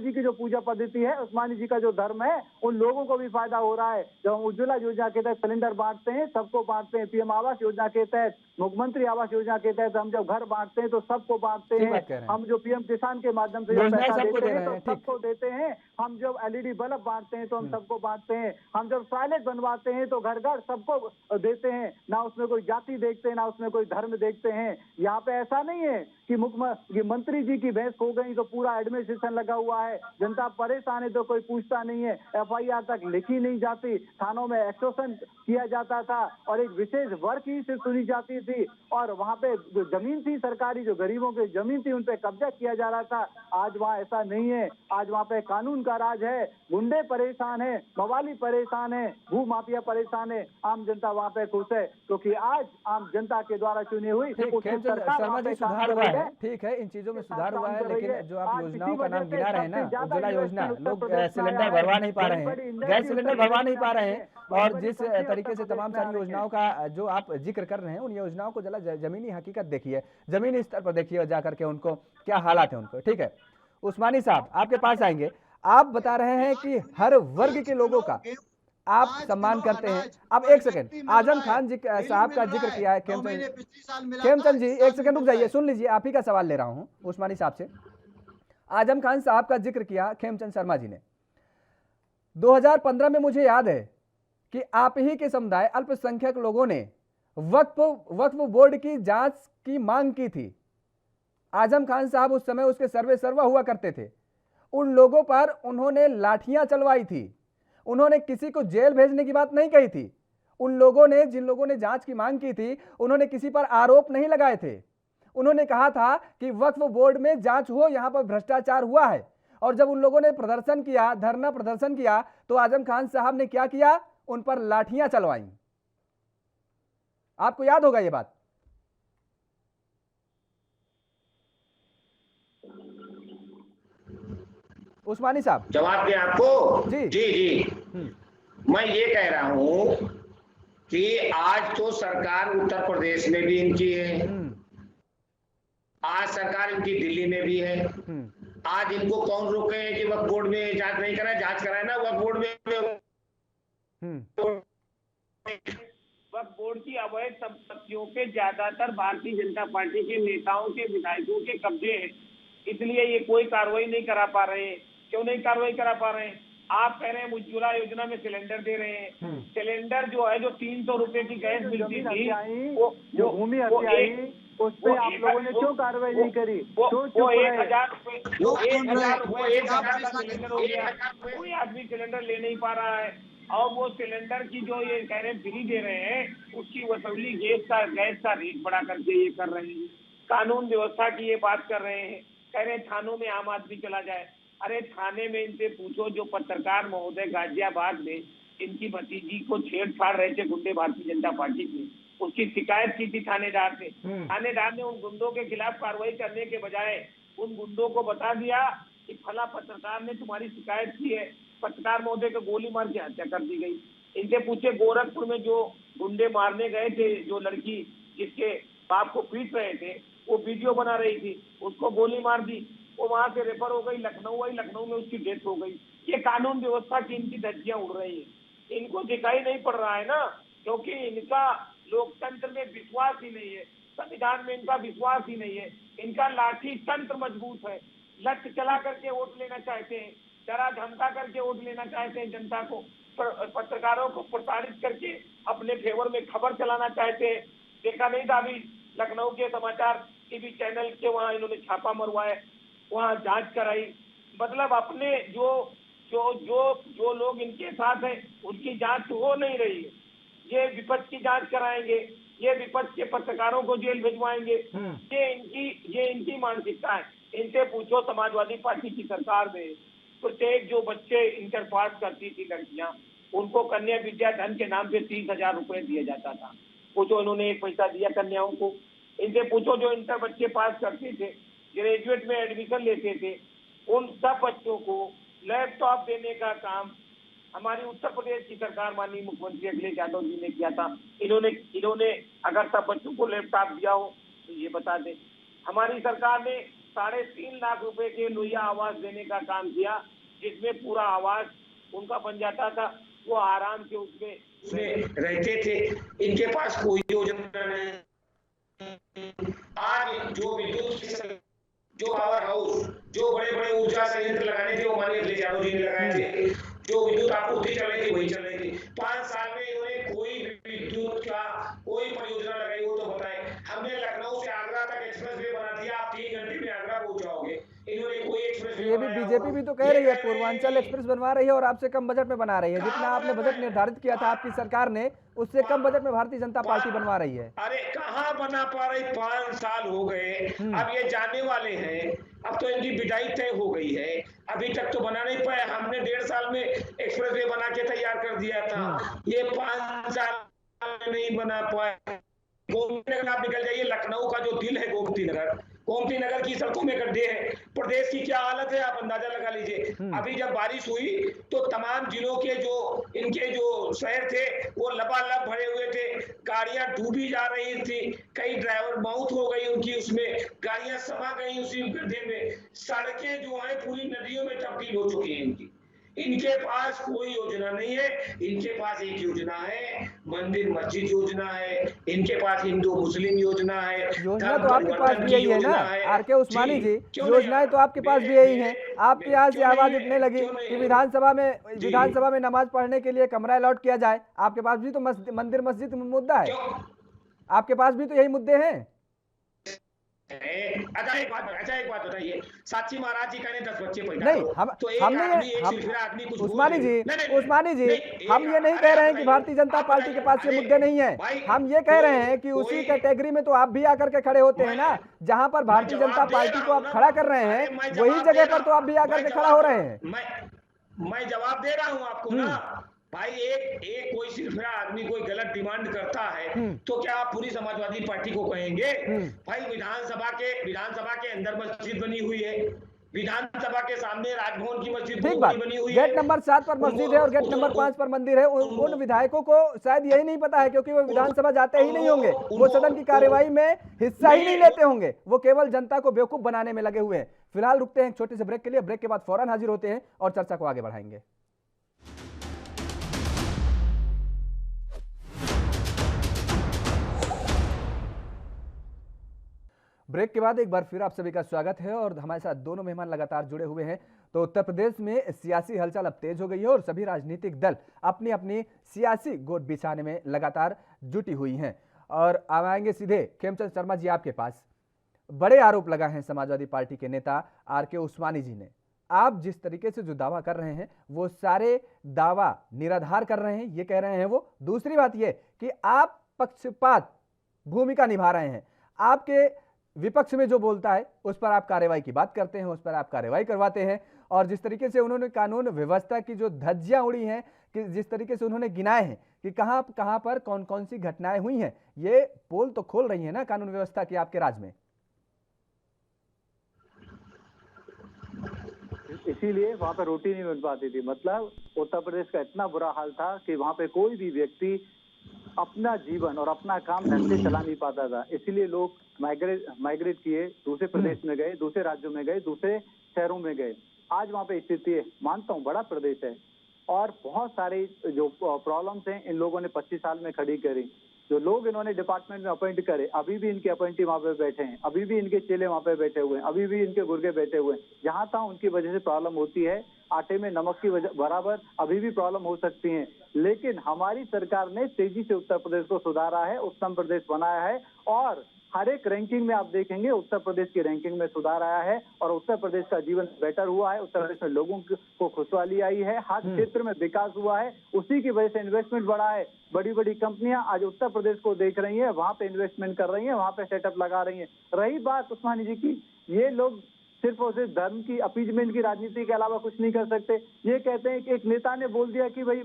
B: जी की जो पूजा पद्धति है, उस्मानी जी का जो धर्म है, उन लोगों को भी फायदा हो रहा है। जब हम उज्ज्वला योजना के तहत सिलेंडर बांटते हैं, सबको बांटते हैं। पीएम आवास योजना के तहत, मुख्यमंत्री आवास योजना के तहत हम जब घर बांटते हैं तो सबको बांटते हैं। हम जो पीएम किसान के माध्यम से जो पैसा देते हैं तो सबको देते हैं। हम जब एलईडी बल्ब बांटते हैं तो हम सबको बांटते हैं। हम जब टॉयलेट बनवाते हैं तो घर घर सबको देते हैं। ना उसमें कोई जाति देखते हैं, ना उसमें कोई धर्म देखते हैं। यहाँ पे ऐसा नहीं है कि मुख्यमंत्री जी की भैंस खो गई तो पूरा एडमिनिस्ट्रेशन लगा हुआ है, जनता परेशान है तो कोई पूछता नहीं है, एफआईआर तक लिखी नहीं जाती, थानों में एक्सटॉर्शन किया जाता था और एक विशेष वर्ग ही सिर्फ सुनी जाती थी। और वहाँ पे जो जमीन थी सरकारी, जो गरीबों की जमीन थी, उन पे कब्जा किया जा रहा था। आज वहाँ ऐसा नहीं है। आज वहाँ पे कानून का राज है। गुंडे परेशान है, मवाली परेशान है, भू माफिया परेशान है। आम जनता वहाँ पे खुश है क्योंकि आज आम जनता के द्वारा चुनी हुई
A: शर्मा जी सुधार हुआ है। ठीक है, इन चीजों में सुधार हुआ है, लेकिन जो आप योजनाओं का नाम गिना रहे हैं ना, उज्ज्वला योजना, लोग सिलेंडर भरवा नहीं पा रहे हैं, गैस सिलेंडर भरवा नहीं पा रहे हैं। और जिस तरीके से तमाम सारी योजनाओं का जो आप जिक्र कर रहे हैं, उन योजनाओं को जरा जमीनी हकीकत देखिए, जमीनी स्तर पर देखिए जाकर के उनको क्या हालात है उनको। ठीक है, उस्मानी साहब आपके पास आएंगे। आप बता रहे हैं कि हर वर्ग के लोगों का आप सम्मान करते हैं। अब एक सेकंड, आजम खान जी साहब का जिक्र किया है खेमचंद जी, एक सेकंड रुक जाइए, सुन लीजिए, आप ही का सवाल ले रहा हूं उस्मानी साहब से। आजम खान साहब का जिक्र किया खेमचंद शर्मा जी ने। 2015 में मुझे याद है कि आप ही के समुदाय अल्पसंख्यक लोगों ने वक्फ बोर्ड की जांच की मांग की थी। आजम खान साहब उस समय उसके सर्वे सर्वा हुआ करते थे। उन लोगों पर उन्होंने लाठियां चलवाई थी। उन्होंने किसी को जेल भेजने की बात नहीं कही थी। उन लोगों ने, जिन लोगों ने जांच की मांग की थी, उन्होंने किसी पर आरोप नहीं लगाए थे। उन्होंने कहा था कि वक्फ बोर्ड में जांच हो, यहां पर भ्रष्टाचार हुआ है। और जब उन लोगों ने प्रदर्शन किया, धरना प्रदर्शन किया, तो आजम खान साहब ने क्या किया? उन पर लाठियां चलवाई। आपको याद होगा ये बात। उस्मानी साहब
D: जवाब दें आपको?
A: जी
D: जी। मैं ये कह रहा हूं कि आज तो सरकार उत्तर प्रदेश में भी इनकी है, आज सरकार इनकी दिल्ली में भी है। आज इनको कौन रोके हैं कि वक्फ बोर्ड में जांच नहीं कराए? जांच कराए ना वक्फ बोर्ड में।
E: वक्फ बोर्ड की अवैध संपत्तियों के ज्यादातर भारतीय जनता पार्टी के नेताओं के, विधायकों के कब्जे हैं, इसलिए ये कोई कार्रवाई नहीं करा पा रहे हैं। क्यों नहीं कार्रवाई करा पा रहे हैं? आप कह रहे हैं उज्ज्वला योजना में सिलेंडर दे रहे हैं। सिलेंडर जो है, जो 300 रुपए की गैस मिलती थी,
B: जो भूमि हत्या आई, उस पे आप लोगों ने क्यों कार्रवाई नहीं करी?
E: वो 1,000 रुपए, 1,000 का सिलेंडर हो गया। कोई आदमी सिलेंडर ले नहीं पा रहा है। और वो सिलेंडर की जो ये कह रहे हैं फ्री दे रहे हैं, उसकी वसूली गैस का रेट बढ़ा करके ये कर रहे हैं। कानून व्यवस्था की ये बात कर रहे हैं, कह रहे हैं थानों में आम आदमी चला जाए। अरे थाने में इनसे पूछो, जो पत्रकार महोदय गाजियाबाद में इनकी भतीजी को छेड़छाड़ रहे थे गुंडे भारतीय जनता पार्टी के, उसकी शिकायत की थी थानेदार से। थानेदार ने उन गुंडों के खिलाफ कार्रवाई करने के बजाय उन गुंडों को बता दिया कि फला पत्रकार ने तुम्हारी शिकायत की है। पत्रकार महोदय को गोली मार के हत्या कर दी गई। इनसे पूछे, गोरखपुर में जो गुंडे मारने गए थे, जो लड़की जिसके बाप को पीट रहे थे, वो वीडियो बना रही थी, उसको गोली मार दी। वो वहां से रेफर हो गई, लखनऊ आई, लखनऊ में उसकी डेथ हो गई। ये कानून व्यवस्था की इनकी धज्जियां उड़ रही है। इनको दिखाई नहीं पड़ रहा है ना, क्योंकि इनका लोकतंत्र में विश्वास ही नहीं है, संविधान में इनका विश्वास ही नहीं है। इनका लाठी तंत्र मजबूत है। लठ चला करके वोट लेना चाहते हैं, डरा धमका करके वोट लेना चाहते हैं जनता को, पत्रकारों को प्रताड़ित करके अपने फेवर में खबर चलाना चाहते हैं। देखा नहीं था अभी लखनऊ के समाचार टीवी चैनल के वहां इन्होंने छापा मरवाया, वहां जांच कराई। मतलब अपने जो लोग इनके साथ हैं उनकी जांच हो नहीं रही है। ये विपक्ष की जांच कराएंगे, ये विपक्ष के पत्रकारों को जेल भिजवाएंगे। ये इनकी मानसिकता है। इनसे पूछो, समाजवादी पार्टी की सरकार में प्रत्येक जो बच्चे इंटर पास करती थी लड़कियां, उनको कन्या विद्या धन के नाम पे 30,000 रुपए दिया जाता था। पूछो इन्होंने एक पैसा दिया कन्याओं को? इनसे पूछो, जो इंटर बच्चे पास करते थे, ग्रेजुएट में एडमिशन लेते थे, उन सब बच्चों को लैपटॉप देने का काम हमारी उत्तर प्रदेश की सरकार, माननीय मुख्यमंत्री अखिलेश यादव जी ने किया था। इन्होंने अगर सब बच्चों को लैपटॉप दिया हो तो ये बता दें। हमारी सरकार ने 3.5 लाख रुपए के लोहिया आवास देने का काम किया, जिसमें पूरा आवास उनका बन जाता था, वो आराम से उसमें
D: रहते थे। इनके पास कोई योजना नहीं। आज जो विद्युत, जो पावर हाउस, जो बड़े बड़े ऊर्जा संयंत्र लगाने थे वो माननीय अखिलेश यादव जी ने लगाए थे। जो विद्युत आपूर्ति चलेगी वही चलेगी। 5 साल में इन्होंने कोई विद्युत का कोई परियोजना लगाई हो तो बताएं। हमने लखनऊ से आगरा तक एक्सप्रेस वे बना दिया, आप 3 घंटे में आगरा पहुंच जाओगे। इन्होंने कोई एक्सप्रेस वे,
A: ये भी बीजेपी भी तो कह रही है पूर्वांचल एक्सप्रेस बनवा रही है और आपसे कम बजट में बना रही है। जितना आपने बजट निर्धारित किया था आपकी सरकार ने, उससे कम बजट में भारतीय जनता पार्टी बनवा रही है।
D: अरे कहाँ बना पा रही? 5 साल हो गए, अब ये जाने वाले हैं। अब तो इनकी विदाई तय हो गई है, अभी तक तो बना नहीं पाए। हमने 1.5 साल में एक्सप्रेस वे बना के तैयार कर दिया था, ये 5 साल में नहीं बना पाए। गोमती नगर आप निकल जाइए, लखनऊ का जो दिल है गोमती नगर की सड़कों में गड्ढे हैं। प्रदेश की क्या हालत है आप अंदाजा लगा लीजिए। अभी जब बारिश हुई तो तमाम जिलों के इनके जो शहर थे वो लबालब भरे हुए थे, गाड़ियां डूबी जा रही थी, कई ड्राइवर मौत हो गई उनकी, उसमें गाड़ियां समा गई उसी गड्ढे में। सड़कें जो है पूरी नदियों में तब्दील हो चुकी हैं। इनके पास कोई योजना नहीं है। इनके पास एक योजना है, मंदिर मस्जिद योजना है, इनके पास हिंदू मुस्लिम योजना है।
A: योजना तो आपके पास भी यही है ना आर.के. उस्मानी जी, योजनाएं तो आपके पास भी यही हैं। आपके यहाँ से आवाज उठने लगी कि विधानसभा में नमाज पढ़ने के लिए कमरा अलॉट किया जाए। आपके पास भी तो मंदिर मस्जिद मुद्दा है। आपके पास भी तो यही मुद्दे हैं।
D: अच्छा एक बात बताइए, साक्षी महाराज जी कहने 10 बच्चे पैदा
A: नहीं,
D: करो,
A: हम
D: तो एक
A: हम
D: आदमी
A: नहीं
D: एक
A: हम
D: सिरफिरा आदमी कुछ बोल
A: उस्मानी
D: दे।
A: जी,
D: नहीं,
A: उस्मानी जी,
D: नहीं,
A: हम ये नहीं कह रहे हैं कि भारतीय जनता पार्टी के पास ये मुद्दे नहीं है।
D: भाई,
A: हम ये कह रहे हैं कि उसी कैटेगरी में तो आप भी आकर के खड़े होते हैं ना, जहां पर भारतीय जनता पार्टी को आप खड़ा कर रहे हैं, वही जगह पर तो आप भी आकर के खड़ा हो रहे हैं।
D: मैं जवाब दे रहा हूं आपको ना भाई। एक कोई सिरफिरा आदमी कोई गलत डिमांड करता है तो क्या आप पूरी समाजवादी पार्टी को कहेंगे? भाई विधानसभा के अंदर मस्जिद बनी हुई है, विधानसभा के सामने राजभवन की मस्जिद
A: ठीक बात,
D: बनी हुई है,
A: गेट नंबर 7 पर मस्जिद है और गेट नंबर 5 पर मंदिर है। उन विधायकों को शायद यही नहीं पता है, क्योंकि वो विधानसभा जाते ही नहीं होंगे, वो सदन की कार्यवाही में हिस्सा ही नहीं लेते होंगे, वो केवल जनता को बेवकूफ बनाने में लगे हुए हैं। फिलहाल रुकते हैं एक छोटे से ब्रेक के लिए, ब्रेक के बाद फौरन हाजिर होते हैं और चर्चा को आगे बढ़ाएंगे। ब्रेक के बाद एक बार फिर आप सभी का स्वागत है और हमारे साथ दोनों मेहमान लगातार जुड़े हुए हैं। तो उत्तर प्रदेश में सियासी हलचल अब तेज हो गई है और सभी राजनीतिक दल अपनी अपनी सियासी गोद बिछाने में लगातार जुटी हुई हैं। और अब आएंगे सीधे खेमचंद शर्मा जी आपके पास। बड़े आरोप लगाए हैं समाजवादी पार्टी के नेता आर.के. उस्मानी जी ने। आप जिस तरीके से जो दावा कर रहे हैं वो सारे दावा निराधार कर रहे हैं, ये कह रहे हैं वो। दूसरी बात ये कि आप पक्षपात भूमिका निभा रहे हैं। आपके विपक्ष में जो बोलता है उस पर आप कार्रवाई की बात करते हैं, उस पर आप कार्रवाई करवाते हैं। और जिस तरीके से उन्होंने कानून व्यवस्था की जो धज्जियां उड़ी हैं, कि जिस तरीके से उन्होंने गिनाए हैं कि कहां कहां पर कौन कौन सी घटनाएं हुई हैं, ये पोल तो खोल रही है ना कानून व्यवस्था की आपके राज्य में।
B: इसीलिए वहां पे रोटी नहीं बन पाती थी। मतलब उत्तर प्रदेश का इतना बुरा हाल था कि वहां पे कोई भी व्यक्ति अपना जीवन और अपना काम ढंग से चला नहीं पाता था। इसीलिए लोग माइग्रेट किए, दूसरे प्रदेश में गए, दूसरे राज्यों में गए, दूसरे शहरों में गए। आज वहां पे स्थिति है, मानता हूँ बड़ा प्रदेश है और बहुत सारे जो प्रॉब्लम्स हैं इन लोगों ने 25 साल में खड़ी करी। जो लोग इन्होंने डिपार्टमेंट में अपॉइंट करे, अभी भी इनके अपॉइंटी वहां पे बैठे हैं, अभी भी इनके चेले वहां पे बैठे हुए हैं, अभी भी इनके गुर्गे बैठे हुए हैं। जहां तक उनकी वजह से प्रॉब्लम होती है, आटे में नमक की वजह बराबर अभी भी प्रॉब्लम हो सकती है। लेकिन हमारी सरकार ने तेजी से उत्तर प्रदेश को सुधारा है, उत्तम प्रदेश बनाया है और हर एक रैंकिंग में आप देखेंगे उत्तर प्रदेश की रैंकिंग में सुधार आया है और उत्तर प्रदेश का जीवन बेटर हुआ है। उत्तर प्रदेश में लोगों को खुशहाली आई है, हर क्षेत्र में विकास हुआ है, उसी की वजह से इन्वेस्टमेंट बढ़ा है। बड़ी बड़ी कंपनियां आज उत्तर प्रदेश को देख रही हैं, वहां पे इन्वेस्टमेंट कर रही हैं, वहां पे सेटअप लगा रही हैं। रही बात उस्मानी जी की, ये लोग सिर्फ और सिर्फ धर्म की अपीजमेंट की राजनीति के अलावा कुछ नहीं कर सकते। ये कहते हैं कि एक नेता ने बोल दिया कि भाई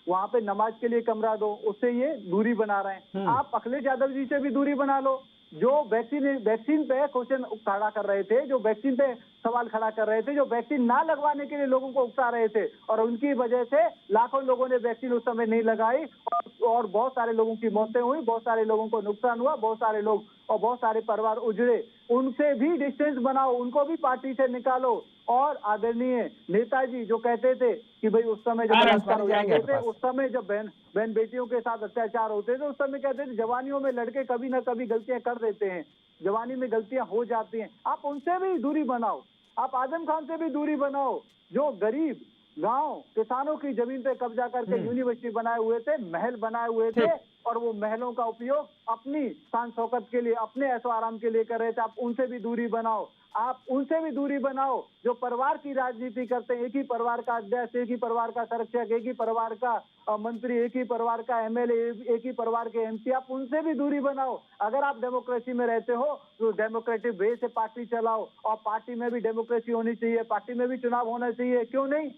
B: वहां पे नमाज के लिए कमरा दो, उससे ये दूरी बना रहे हैं। आप अखिलेश यादव जी से भी दूरी बना लो, जो वैक्सीन पे क्वेश्चन खड़ा कर रहे थे, जो वैक्सीन पे सवाल खड़ा कर रहे थे, जो वैक्सीन ना लगवाने के लिए लोगों को उकसा रहे थे और उनकी वजह से लाखों लोगों ने वैक्सीन उस समय नहीं लगाई और बहुत सारे लोगों की मौतें हुई, बहुत सारे लोगों को नुकसान हुआ, बहुत सारे लोग और बहुत सारे परिवार उजड़े। उनसे भी डिस्टेंस बनाओ, उनको भी पार्टी से निकालो। और आदरणीय नेताजी जो कहते थे कि भाई उस समय जब उस समय जब बहन बेटियों के साथ अत्याचार होते थे, उस समय कहते थे जवानियों में लड़के कभी ना कभी गलतियां कर देते हैं, जवानी में गलतियां हो जाती हैं। आप उनसे भी दूरी बनाओ, आप आजम खान से भी दूरी बनाओ, जो गरीब गांव किसानों की जमीन पे कब्जा करके यूनिवर्सिटी बनाए हुए थे, महल बनाए हुए थे और वो महलों का उपयोग अपनी शान शौकत के लिए, अपने ऐशो आराम के लिए कर रहे थे। आप उनसे भी दूरी बनाओ, आप उनसे भी दूरी बनाओ जो परिवार की राजनीति करते हैं। एक ही परिवार का अध्यक्ष, एक ही परिवार का संरक्षक, एक ही परिवार का मंत्री, एक ही परिवार का एमएलए, एक ही परिवार के एमपी, आप उनसे भी दूरी बनाओ। अगर आप डेमोक्रेसी में रहते हो तो डेमोक्रेटिक वे से पार्टी चलाओ और पार्टी में भी डेमोक्रेसी होनी चाहिए, पार्टी में भी चुनाव होना चाहिए। क्यों नहीं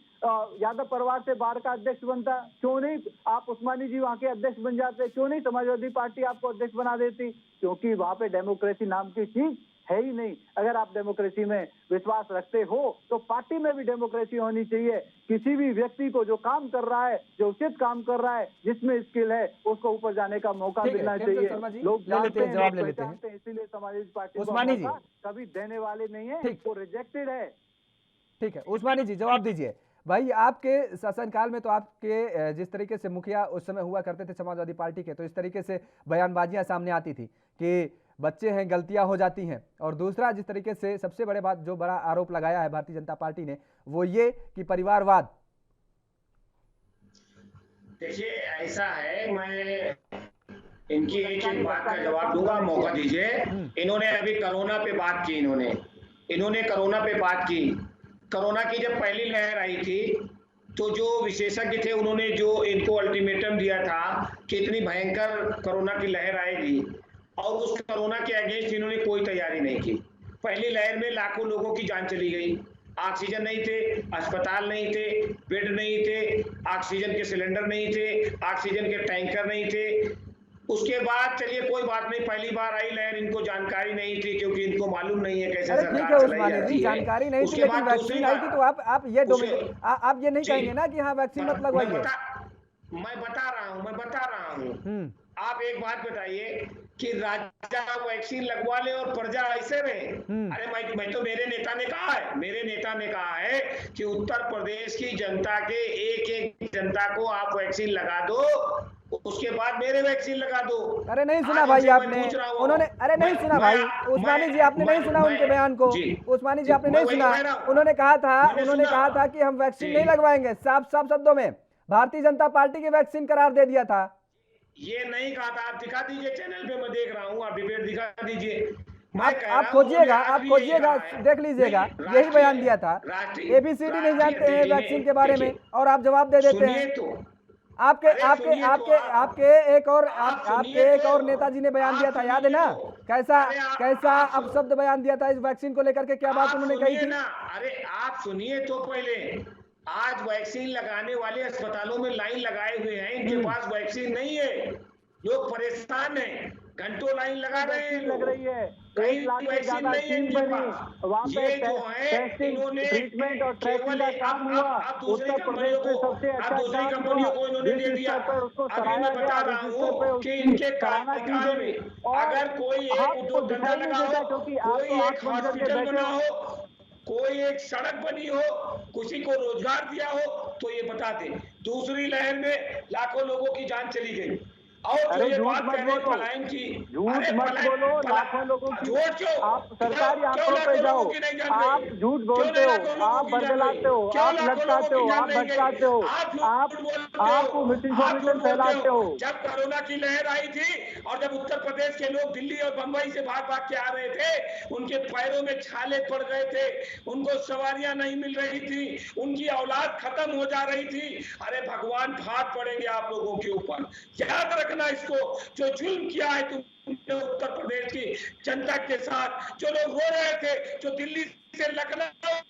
B: यादव परिवार से बाहर का अध्यक्ष बनता, क्यों नहीं आप उस्मानी जी वहाँ के अध्यक्ष बन जाते, क्यों नहीं समाजवादी पार्टी आपको अध्यक्ष बना देती? क्योंकि वहाँ पे डेमोक्रेसी नाम की चीज है ही नहीं। अगर आप डेमोक्रेसी में विश्वास रखते हो तो पार्टी में भी डेमोक्रेसी होनी चाहिए। किसी भी व्यक्ति को जो काम कर रहा है, जो उचित काम कर रहा है, जिसमें स्किल है, उसको ऊपर जाने का मौका मिलना चाहिए। लोग जानते हैं,
A: जवाब ले लेते हैं,
B: इसीलिए समाजवादी पार्टी
A: उस्मानी जी
B: कभी देने वाले नहीं है, वो रिजेक्टेड है।
A: ठीक है उस्मानी जी जवाब दीजिए। भाई आपके शासनकाल में तो आपके जिस तरीके से मुखिया उस समय हुआ करते थे समाजवादी पार्टी के, तो इस तरीके से बयानबाजियां सामने आती थी कि बच्चे हैं गलतियां हो जाती हैं। और दूसरा जिस तरीके से सबसे बड़े बात जो बड़ा आरोप लगाया है भारतीय जनता पार्टी ने वो ये कि परिवारवाद।
D: देखिए ऐसा है, मैं इनकी एक बात का जवाब दूंगा, मौका दीजिए। इन्होंने अभी कोरोना पे बात की, इन्होंने कोरोना पे बात की। कोरोना की जब पहली लहर आई थी तो जो विशेषज्ञ थे उन्होंने जो इनको अल्टीमेटम दिया था कि इतनी भयंकर कोरोना की लहर आएगी, और उस कोरोना के अगेंस्ट इन्होंने कोई तैयारी नहीं की। पहली लहर में लाखों लोगों की जान चली गई, ऑक्सीजन नहीं थे, अस्पताल नहीं थे, बेड नहीं थे, ऑक्सीजन के सिलेंडर नहीं थे, ऑक्सीजन के टैंकर नहीं थे। उसके बाद चलिए कोई बात नहीं, पहली बार आई लहर, इनको जानकारी नहीं थी क्योंकि इनको मालूम नहीं है कैसे
A: अरे ठीक है
D: सरकार चलाई
A: उस्मानी
D: जाती
A: जी,
D: है।
A: जानकारी नहीं थी
D: उसके
A: लेकिन
D: बाद
A: वैक्सीन
D: दूसरी
A: आई थी, तो आप आप ये नहीं
D: जी।
A: कहेंगे ना कि हाँ वैक्सीन मत लगवाइए।
D: मैं बता रहा हूँ। आप एक बात बताइए कि राजा वैक्सीन लगवा ले और प्रजा ऐसे रहे। अरे मैं तो मेरे नेता ने कहा है कि उत्तर प्रदेश की जनता के एक जनता को आप वैक्सीन लगा दो, उसके बाद मेरे वैक्सीन लगा दो।
A: अरे नहीं सुना भाई आपने, उन्होंने, अरे नहीं सुना भाई उस्मानी जी, आपने नहीं सुना उनके बयान को। उस्मानी जी आपने नहीं सुना, उन्होंने कहा था कि हम वैक्सीन नहीं लगवाएंगे, साफ साफ शब्दों में भारतीय जनता पार्टी की वैक्सीन करार दे दिया था।
D: ये नहीं कहा था, आप दिखा दीजिए चैनल पे, मैं देख रहा हूँ, आप डिबेट दिखा दीजिए।
A: आप खोजिएगा, देख लीजिएगा, यही बयान दिया था। ABCD नहीं जानते हैं वैक्सीन के बारे में और आप जवाब दे देते हैं। आपके एक और नेताजी ने बयान दिया था, याद है ना, कैसा अपशब्द बयान दिया था इस वैक्सीन को लेकर के, क्या बात उन्होंने कही थी।
D: अरे आप सुनिए तो पहले, आज वैक्सीन लगाने वाले अस्पतालों में लाइन लगाए हुए हैं, इनके पास वैक्सीन नहीं है, लोग परेशान हैं, घंटों लाइन लगा रहे हैं,
B: लग रही है,
D: 1
B: लाख से ज्यादा टीम बनी, वहाँ पे टेस्टिंग, ट्रीटमेंट और ट्रैकिंग का काम हुआ। उत्तर प्रदेश में सबसे अच्छा काम हुआ, जिस स्तर पर उसको सराहा गया, जिस स्तर पर उसकी सराहना की गई। और आपको दिखाई नहीं देता क्योंकि आपको आंख बंद करके बैठे हो।
D: कोई एक सड़क बनी हो, किसी को रोजगार दिया हो तो ये बताते। दूसरी लहर में लाखों लोगों की जान चली गई। और
B: अरे
D: ये
B: झूठ
D: बात
B: मत
D: कह रहे
B: बोलो,
D: पलायन की,
B: झूठ मत बोलो, लाखों लोगों की, आप सरकारी आंकड़ों पे जाओ, आप झूठ बोलते हो, आप बरगलाते हो, आप लटकाते हो, आप भटकाते हो, आप मिस इन्फॉर्मेशन फैलाते हो।
D: जब कोरोना की लहर आई थी और जब उत्तर प्रदेश के लोग दिल्ली और बंबई से भाग के आ रहे थे, उनके पैरों में छाले पड़ गए थे, उनको सवारियां नहीं मिल रही थी, उनकी औलाद खत्म हो जा रही थी। अरे भगवान भाग पड़ेंगे आप लोगों के ऊपर, याद रखना इसको। जो जुल्म किया है तुमने उत्तर प्रदेश की जनता के साथ, जो लोग रो रहे थे, जो दिल्ली से लखनऊ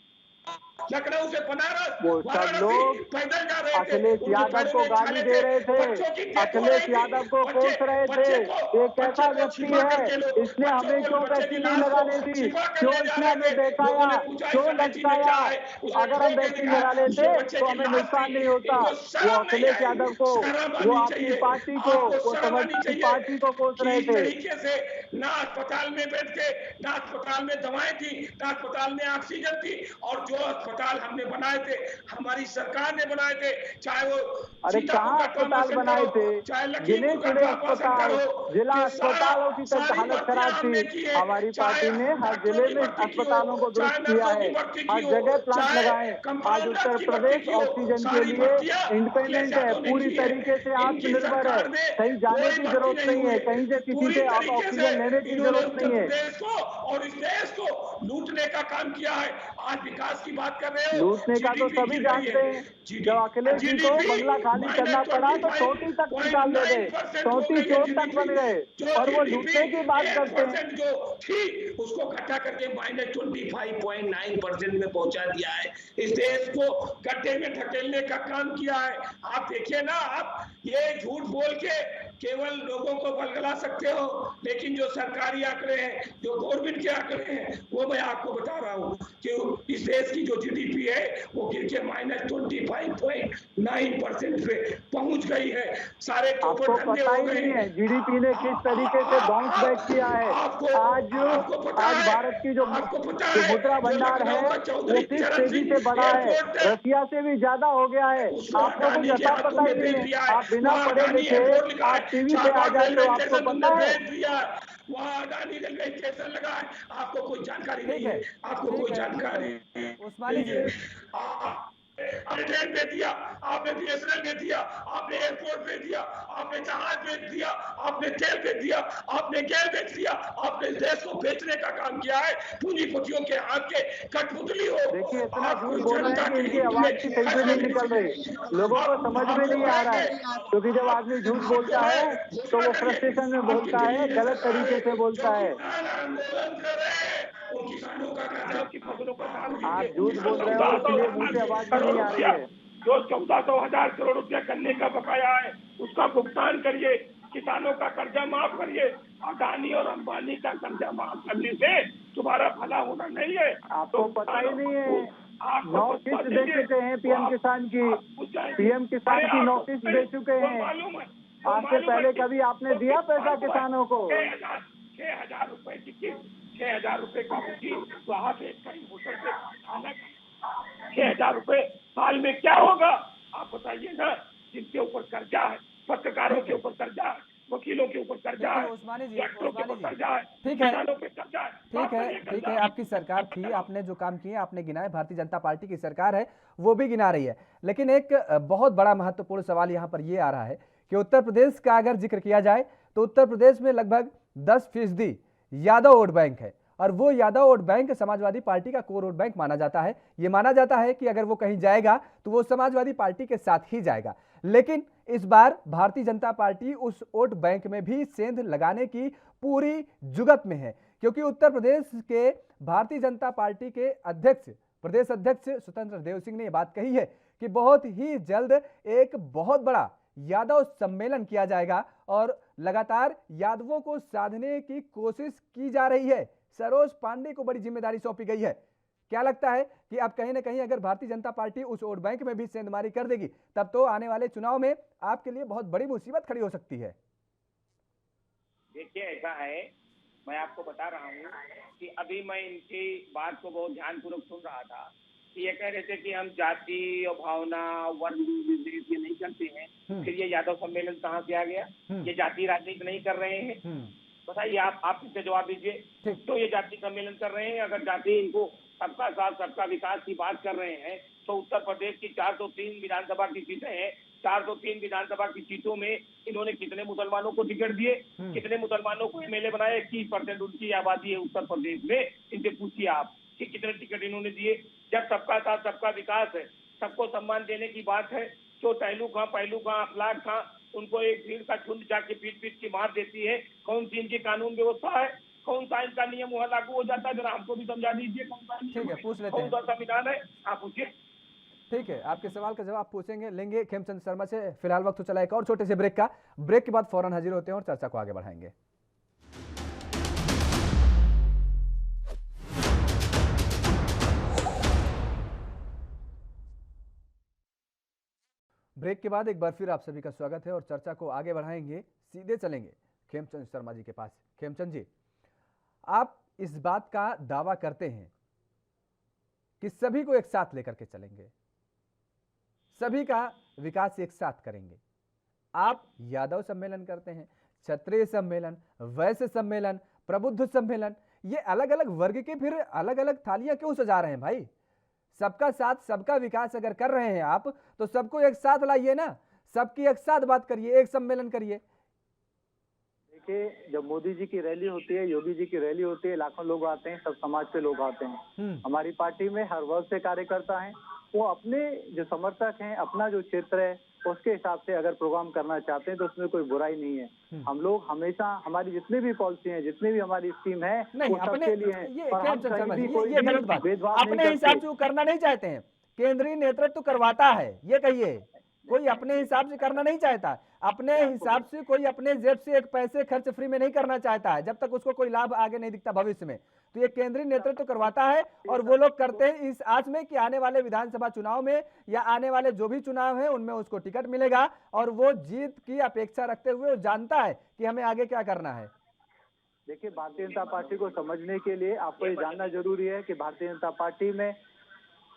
D: से बनारस,
B: वो सब लोग
D: पैदल जा रहे थे,
B: अखिलेश यादव को गाली दे रहे थे, अखिलेश यादव को कोस रहे थे, ये कैसा व्यक्ति है, इसने हमें क्यों वैक्सीन नहीं लगाने दी, क्यों इसने हमें बहकाया, क्यों लटकाया। अगर हम वैक्सीन लगा लेते तो हमें नुकसान नहीं होता। वो अखिलेश यादव को, वो आपकी पार्टी को, वो समाजवादी पार्टी को कोस रहे थे।
D: तरीके से ना अस्पताल में बैठ के, ना अस्पताल में दवाएं थी, ना अस्पताल में ऑक्सीजन थी, और जो अस्पताल हमने बनाए थे, हमारी सरकार ने बनाए थे, चाहे वो
B: अरे कहाँ अस्पताल बनाए थे, गिने चुने अस्पताल, जिला अस्पतालों की तक हालत खराब थी। हमारी पार्टी ने हर जिले में अस्पतालों को दुरुस्त किया है, हर जगह प्लांट लगाए। आज उत्तर प्रदेश ऑक्सीजन के लिए इंडिपेंडेंट है, पूरी तरीके से आत्मनिर्भर है, कहीं जाने की जरूरत नहीं है, कहीं से किसी से आप ऑक्सीजन लेने की जरूरत नहीं है।
D: देश को और इस देश को लूटने का काम किया है। आज विकास की बात कर रहे हो,
B: लूटने का तो सभी जानते हैं। जब अखिलेश जी को बंगला खाली करना पड़ा तो चोटी तक निकाल दे गए, चौथी चोट तक बन गए, और वो लूटने की बात करते हैं।
D: जो थी उसको इकट्ठा करके -25.9% में पहुंचा दिया है। इस देश को गड्ढे में धकेलने का काम किया है। आप देखिए ना, आप ये झूठ बोल के केवल लोगों को बलगला सकते हो, लेकिन जो सरकारी आंकड़े हैं, जो गवर्नमेंट के आंकड़े हैं, वो मैं आपको बता रहा हूँ कि इस देश की जो GDP है वो गिर के -25.9% पे पहुंच गई है। सारे
B: आपको पता ही नहीं है GDP ने किस तरीके से बाउंस बैक किया है। आज भारत की जो मुद्रा भंडार है वो किस तेजी से बढ़ा है, रसिया से भी ज्यादा हो गया है। आपको कुछ ऐसा पता ही नहीं है, आप बिना पढ़े लिखे आप टीवी पे आ जाते हो, आपको पता है।
D: वहाँ अडानी रेलवे स्टेशन लगा है, आपको कोई जानकारी नहीं है, आपको कोई जानकारी
A: उस्मानी जी,
F: आपने ट्रेन भेज दिया, आपने बीएसएनएल भेज दिया, आपने एयरपोर्ट भेज दिया, आपने जहाज भेज दिया, आपने तेल भेज दिया, आपने गैस भेज दिया, आपने देश को बेचने का काम किया है। पूंजीपतियों के हाथ के कठपुतली हो।
B: देखिए इतना
F: आपको
B: झूठ बोल रहे हैं
F: जनता
B: कि
F: के
B: इनकी
F: हित
B: आवाज
F: में
B: की सही से
F: फैसले
B: नहीं निकल
F: लेने
B: रही,
F: चाहिए।
B: लोगों को
F: आप
B: समझ में नहीं आ रहा है, क्योंकि जब आदमी झूठ बोलता है तो वो फ्रस्ट्रेशन में बोलता है, गलत तरीके से बोलता है।
F: आंदोलन कर रहे हैं उन किसानों का किसानों की फसलों को दाम
B: आप
F: दीजिए।
B: झूठ बोल रहे हो, इसलिए मुंह से आवाज भी नहीं आ रही है।
F: जो 1400 करोड़ रुपया गन्ने का बकाया है उसका भुगतान करिए, किसानों का कर्जा माफ करिए। अडानी और अंबानी का कर्जा माफ करने से तुम्हारा भला होना नहीं है।
B: आपको पता ही नहीं है, 9 किस्त दे चुके हैं पीएम किसान की, पीएम किसान की 9 किस्त दे चुके हैं। आज से पहले कभी आपने दिया पैसा किसानों को?
F: 6,000 रुपए की किस्त, 6,000 रुपए का तो आप एक कहीं होटल से खाना 6,000 रुपए साल में क्या होगा आप बताइए ना। जिनके ऊपर कर्जा है, पत्रकारों के ऊपर कर्जा है, वकीलों के ऊपर कर्जा है,
A: उस्मानी जी,
F: डॉक्टरों के ऊपर कर्जा है,
A: ठीक है,
F: किसानों पे कर्जा है।
A: ठीक है, आपकी सरकार थी, आपने जो काम किए आपने गिनाए, भारतीय जनता पार्टी की सरकार है वो भी गिना रही है। लेकिन एक बहुत बड़ा महत्वपूर्ण सवाल यहाँ पर ये आ रहा है कि उत्तर प्रदेश का अगर जिक्र किया जाए तो उत्तर प्रदेश में लगभग 10% यादव वोट बैंक है, और वो Yadav vote bank Samajwadi party का कोर वोट बैंक माना जाता है। ये माना जाता है कि अगर वो कहीं जाएगा तो वो समाजवादी पार्टी के साथ ही जाएगा। लेकिन इस बार भारतीय जनता पार्टी उस वोट बैंक में भी सेंध लगाने की पूरी जुगत में है, क्योंकि उत्तर प्रदेश के भारतीय जनता पार्टी के अध्यक्ष, प्रदेश अध्यक्ष स्वतंत्र देव सिंह ने यह बात कही है कि बहुत ही जल्द एक बहुत बड़ा यादव सम्मेलन किया जाएगा और लगातार यादवों को साधने की कोशिश की जा रही है। सरोज पांडे को बड़ी जिम्मेदारी सौंपी गई है। क्या लगता है कि अब कहीं ना कहीं अगर भारतीय जनता पार्टी उस वोट बैंक में भी सेंधमारी कर देगी तब तो आने वाले चुनाव में आपके लिए बहुत बड़ी मुसीबत खड़ी हो सकती है?
E: देखिए ऐसा है, मैं आपको बता रहा हूँ कि अभी मैं इनकी बात को बहुत ध्यानपूर्वक सुन रहा था कि ये कह रहे थे कि हम जाति और भावना वर्ग विशेष ये नहीं करते हैं। फिर ये यादव सम्मेलन कहाँ से आ गया? ये जाति राजनीति नहीं कर रहे हैं। बताइए, आप इससे जवाब दीजिए। तो ये जाति सम्मेलन कर रहे हैं, अगर जाति इनको सबका साथ सबका विकास की बात कर रहे हैं तो उत्तर प्रदेश की 403 विधानसभा की सीटें हैं। 403 विधानसभा की सीटों में इन्होंने कितने मुसलमानों को टिकट दिए, कितने मुसलमानों को एमएलए बनाए? 21% उनकी आबादी है उत्तर प्रदेश में। इनसे पूछिए आप कि कितने टिकट इन्होंने दिए। जब सबका साथ सबका विकास है, सबको सम्मान देने की बात है, तो टहलू खां अफलाक खां उनको एक भीड़ का झुंड जाके पीट की मार देती है। कौन सी इनकी कानून व्यवस्था है? कौन सा इनका नियम वहां लागू हो जाता है? जरा हमको भी समझा दीजिए कौन सा नियम है,
A: पूछ लेते
E: कौन सा संविधान है, आप पूछिए।
A: ठीक है, आपके सवाल का जवाब पूछेंगे, लेंगे खेमचंद शर्मा से। फिलहाल वक्त तो चला एक और छोटे से ब्रेक का। ब्रेक के बाद फौरन हाजिर होते हैं और चर्चा को आगे बढ़ाएंगे। ब्रेक के बाद एक बार फिर आप सभी का स्वागत है और चर्चा को आगे बढ़ाएंगे। सीधे चलेंगे खेमचंद शर्मा जी के पास। खेमचंद जी, आप इस बात का दावा करते हैं कि सभी को एक साथ लेकर के चलेंगे, सभी का विकास एक साथ करेंगे। आप यादव सम्मेलन करते हैं, क्षत्रिय सम्मेलन, वैश्य सम्मेलन, प्रबुद्ध सम्मेलन, ये अलग अलग वर्ग के फिर अलग अलग थालियां क्यों सजा रहे हैं भाई? सबका साथ सबका विकास अगर कर रहे हैं आप तो सबको एक साथ लाइए ना, सबकी एक साथ बात करिए, एक सम्मेलन करिए।
B: देखिए, जब मोदी जी की रैली होती है, योगी जी की रैली होती है, लाखों लोग आते हैं, सब समाज के लोग आते हैं। हमारी पार्टी में हर वर्ग से कार्यकर्ता हैं, वो अपने जो समर्थक हैं, अपना जो क्षेत्र है उसके हिसाब से अगर प्रोग्राम करना चाहते हैं तो उसमें कोई बुराई नहीं है। हम लोग हमेशा हमारी जितनी भी पॉलिसी है, जितनी भी हमारी स्कीम है, वो सबके लिए है और हम कहीं भी कोई भेदभाव
A: अपने हिसाब से वो करना नहीं चाहते हैं। केंद्रीय नेतृत्व करवाता है, ये कहिए, कोई अपने हिसाब से करना नहीं चाहता। अपने हिसाब से कोई अपने जेब से एक पैसे खर्च फ्री में नहीं करना चाहता है जब तक उसको कोई लाभ आगे नहीं दिखता भविष्य में। तो ये केंद्रीय नेतृत्व करवाता है और वो लोग करते हैं इस आस में कि आने वाले विधानसभा चुनाव में या आने वाले जो भी चुनाव है उनमें उसको टिकट मिलेगा और वो जीत की अपेक्षा रखते हुए वो जानता है कि हमें आगे क्या करना है।
B: देखिए, भारतीय जनता पार्टी को समझने के लिए आपको ये जानना जरूरी है कि भारतीय जनता पार्टी में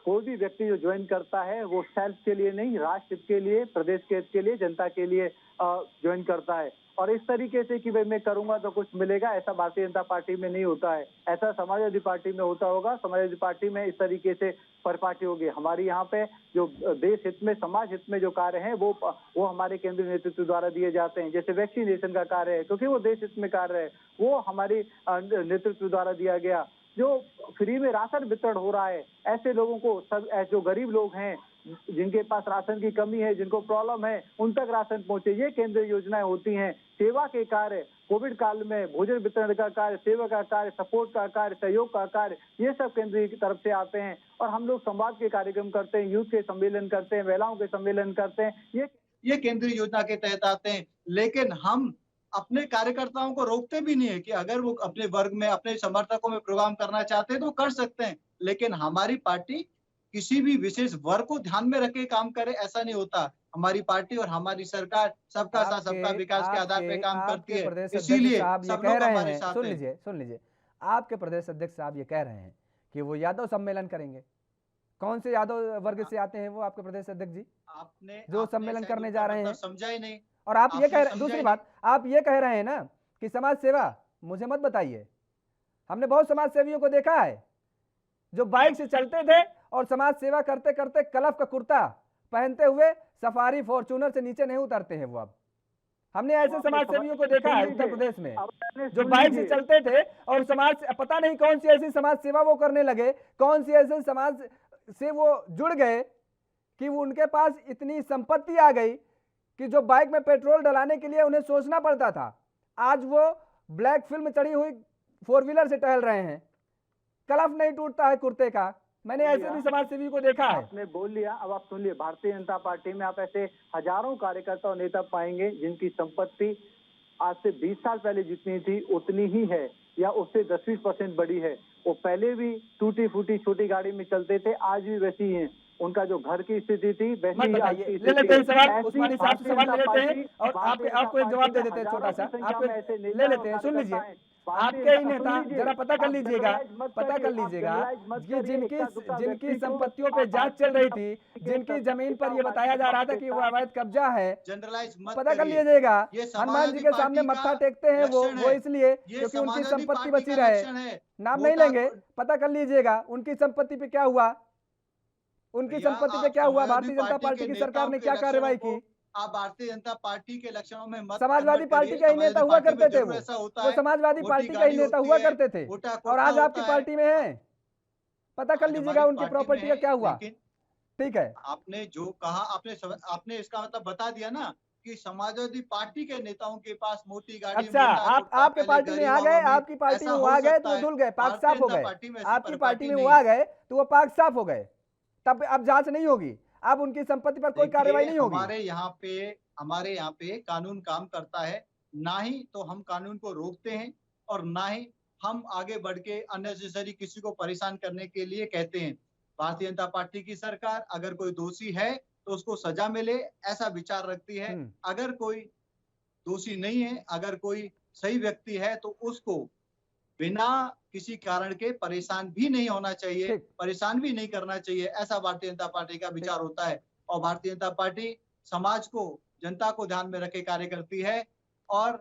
B: कोई भी व्यक्ति जो ज्वाइन करता है वो सेल्फ के लिए नहीं, राष्ट्र के लिए, प्रदेश के लिए, जनता के लिए ज्वाइन करता है। और इस तरीके से कि भाई मैं करूंगा तो कुछ मिलेगा, ऐसा भारतीय जनता पार्टी में नहीं होता है। ऐसा समाजवादी पार्टी में होता होगा। समाजवादी पार्टी में इस तरीके से परिपाटी होगी। हमारी यहाँ पे जो देश हित में, समाज हित में जो कार्य हैं वो हमारे केंद्रीय नेतृत्व द्वारा दिए जाते हैं। जैसे वैक्सीनेशन का कार्य है, क्योंकि वो देश हित में कार्य है, वो हमारी नेतृत्व द्वारा दिया गया। जो फ्री में राशन वितरण हो रहा है, ऐसे लोगों को, सब जो गरीब लोग हैं जिनके पास राशन की कमी है, जिनको प्रॉब्लम है, उन तक राशन पहुंचे, ये केंद्रीय योजनाएं होती हैं। सेवा के कार्य, कोविड काल में भोजन वितरण का कार्य, सेवा का कार्य, सपोर्ट का कार्य, सहयोग का कार्य, ये सब केंद्रीय की तरफ से आते हैं। और हम लोग संवाद के कार्यक्रम करते हैं, यूथ के सम्मेलन करते हैं, महिलाओं के सम्मेलन करते हैं,
C: ये केंद्रीय योजना के तहत आते हैं। लेकिन हम अपने कार्यकर्ताओं को रोकते भी नहीं है कि अगर वो अपने वर्ग में, अपने समर्थकों में प्रोग्राम करना चाहते हैं तो कर सकते हैं। लेकिन हमारी पार्टी किसी भी विशेष वर्ग को ध्यान में रख के काम करे, ऐसा नहीं होता। हमारी पार्टी और हमारी सरकार सबका साथ सबका विकास के आधार पे काम करती है। इसीलिए सब लोग हमारे साथ हैं।
A: सुन लीजिए, आपके प्रदेश अध्यक्ष साहब ये कह रहे हैं कि वो यादव सम्मेलन करेंगे। कौन से यादव वर्ग से आते हैं वो आपके प्रदेश अध्यक्ष जी,
C: आपने
A: जो सम्मेलन करने जा रहे हैं?
C: समझा ही नहीं।
A: और आप ये कह रहे, दूसरी बात, आप ये कह रहे हैं ना कि समाज सेवा, मुझे मत बताइए। हमने बहुत समाज सेवियों को देखा है जो बाइक से चलते थे और समाज सेवा करते करते कलफ का कुर्ता पहनते हुए सफारी फॉर्च्यूनर से नीचे नहीं उतरते हैं। वो अब हमने ऐसे समाज सेवियों को देखा है उत्तर प्रदेश में जो बाइक से चलते थे और समाज, पता नहीं कौन सी ऐसी समाज सेवा वो करने लगे, कौन सी ऐसे समाज से वो जुड़ गए कि वो उनके पास इतनी संपत्ति आ गई कि जो बाइक में पेट्रोल डलाने के लिए उन्हें सोचना पड़ता था, आज वो ब्लैक फिल्म चढ़ी हुई 4 व्हीलर से टहल रहे हैं, कलफ नहीं टूटता है कुर्ते का। मैंने ऐसे भी समाज सेवी को देखा है।
B: आपने बोल लिया, अब आप सुन लिए। भारतीय जनता पार्टी में आप ऐसे हजारों कार्यकर्ता और नेता पाएंगे जिनकी संपत्ति आज से 20 साल पहले जितनी थी उतनी ही है या उससे 10-20% बड़ी है। वो पहले भी टूटी फूटी छोटी गाड़ी में चलते थे, आज भी वैसी ही हैं। उनका जो घर की स्थिति थी वैसी ही आज की
A: ले लेते हैं सवाल, उस्मानी साहब से सवाल ले लेते हैं और आपको एक जवाब दे देते हैं छोटा सा, आपको ले लेते हैं। सुन लीजिए, आपके ही नेता, जरा पता कर लीजिएगा कि जिनकी संपत्तियों पे जांच चल रही थी, जिनकी जमीन पर ये बताया जा रहा था कि वो अवैध कब्जा है, पता कर लीजिएगा। हनुमान जी के सामने मत्था टेकते हैं वो इसलिए क्योंकि उनकी संपत्ति बची रहे। नाम नहीं लेंगे, पता कर लीजिएगा उनकी संपत्ति पे क्या हुआ, उनकी संपत्ति पे क्या हुआ, भारतीय जनता पार्टी की सरकार ने क्या कार्रवाई की।
C: आप भारतीय जनता पार्टी के लक्षणों में मत,
A: समाजवादी पार्टी का ही नेता हुआ करते थे वो समाजवादी पार्टी का ही नेता हुआ करते थे और आज आपकी पार्टी में है। पता कर लीजिएगा उनकी प्रॉपर्टी का क्या हुआ। ठीक है,
C: आपने जो कहा, आपने इसका मतलब बता दिया ना कि समाजवादी पार्टी के नेताओं के पास मोटी गाड़ी।
A: अच्छा, आपके पार्टी में आ गए, आपकी पार्टी में वो आ गए तो वो धुल गए, पाक साफ हो गए। आपकी पार्टी में वो आ गए तो वो पाक साफ हो गए, तब अब जांच नहीं होगी, अब उनकी संपत्ति पर कोई कार्रवाई नहीं होगी।
C: हमारे यहाँ पे कानून काम करता है, ना ही तो हम कानून को रोकते हैं और ना ही हम आगे बढ़ के अननेसेसरी किसी को परेशान करने के लिए कहते हैं। भारतीय जनता पार्टी की सरकार अगर कोई दोषी है तो उसको सजा मिले, ऐसा विचार रखती है। अगर कोई दोषी नहीं है, अगर कोई सही व्यक्ति है तो उसको बिना किसी कारण के परेशान भी नहीं होना चाहिए, परेशान भी नहीं करना चाहिए, ऐसा भारतीय जनता पार्टी का विचार होता है। और भारतीय जनता पार्टी समाज को, जनता को ध्यान में रखे कार्य करती है और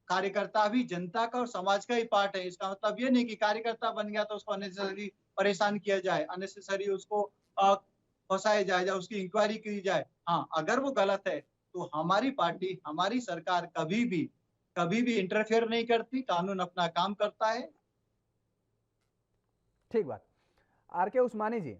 C: कार्यकर्ता भी जनता का और समाज का ही पार्ट है। इसका मतलब ये नहीं कि कार्यकर्ता बन गया तो उसको अननेसेसरी परेशान किया जाए, अननेसेसरी उसको फंसाया जाए या उसकी इंक्वायरी की जाए। हाँ, अगर वो गलत है तो हमारी पार्टी, हमारी सरकार कभी भी इंटरफेयर नहीं करती, कानून अपना काम करता है।
A: ठीक बात। आर.के. उस्मानी जी,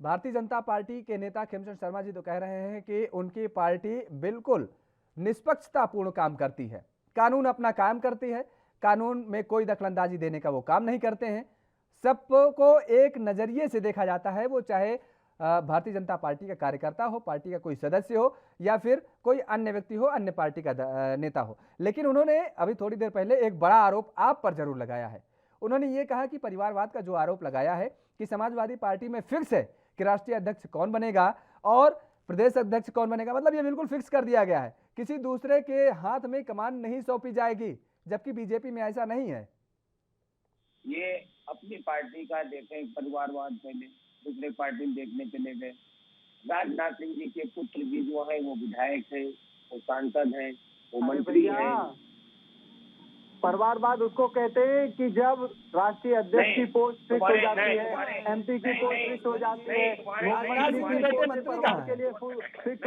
A: भारतीय जनता पार्टी के नेता खेमचंद शर्मा जी तो कह रहे हैं कि उनकी पार्टी बिल्कुल निष्पक्षतापूर्ण काम करती है, कानून अपना काम करती है, कानून में कोई दखलंदाजी देने का वो काम नहीं करते हैं, सबको एक नजरिए से देखा जाता है, वो चाहे भारतीय जनता पार्टी का कार्यकर्ता हो, पार्टी का कोई सदस्य हो या फिर कोई अन्य व्यक्ति हो, अन्य पार्टी का नेता हो। लेकिन उन्होंने अभी थोड़ी देर पहले एक बड़ा आरोप आप पर जरूर लगाया है। उन्होंने ये कहा कि परिवारवाद का जो आरोप लगाया है कि समाजवादी पार्टी में फिक्स है कि राष्ट्रीय अध्यक्ष कौन बनेगा और प्रदेश अध्यक्ष कौन बनेगा, मतलब ये बिल्कुल फिक्स कर दिया गया है, किसी दूसरे के हाथ में कमान नहीं सौंपी जाएगी, जबकि बीजेपी में ऐसा नहीं है।
E: ये अपनी पार्टी का देखें परिवारवाद, पहले दूसरे पार्टी में देखने चले गए। राजनाथ सिंह जी के पुत्र भी जो है वो विधायक है, वो सांसद है, वो
B: अरे
E: मंत्री
B: भैया,
E: हैं।
B: परिवारवाद उसको कहते हैं कि जब राष्ट्रीय अध्यक्ष की
E: नहीं,
B: पोस्ट फिक्स हो
E: तुम्हारे-
B: जाती
E: नहीं,
B: है,
E: तुम्हारे-
B: एमपी की
E: नहीं,
B: पोस्ट
E: नहीं,
B: फिक्स हो जाती
E: नहीं,
B: है,
E: तुम्हारे-
A: राजनाथ सिंह के
E: नहीं,
A: बेटे
E: तुम्हारे-
A: मंत्री
B: परिवार
A: कहाँ
B: के
A: हैं?
B: लिए फिक्स हो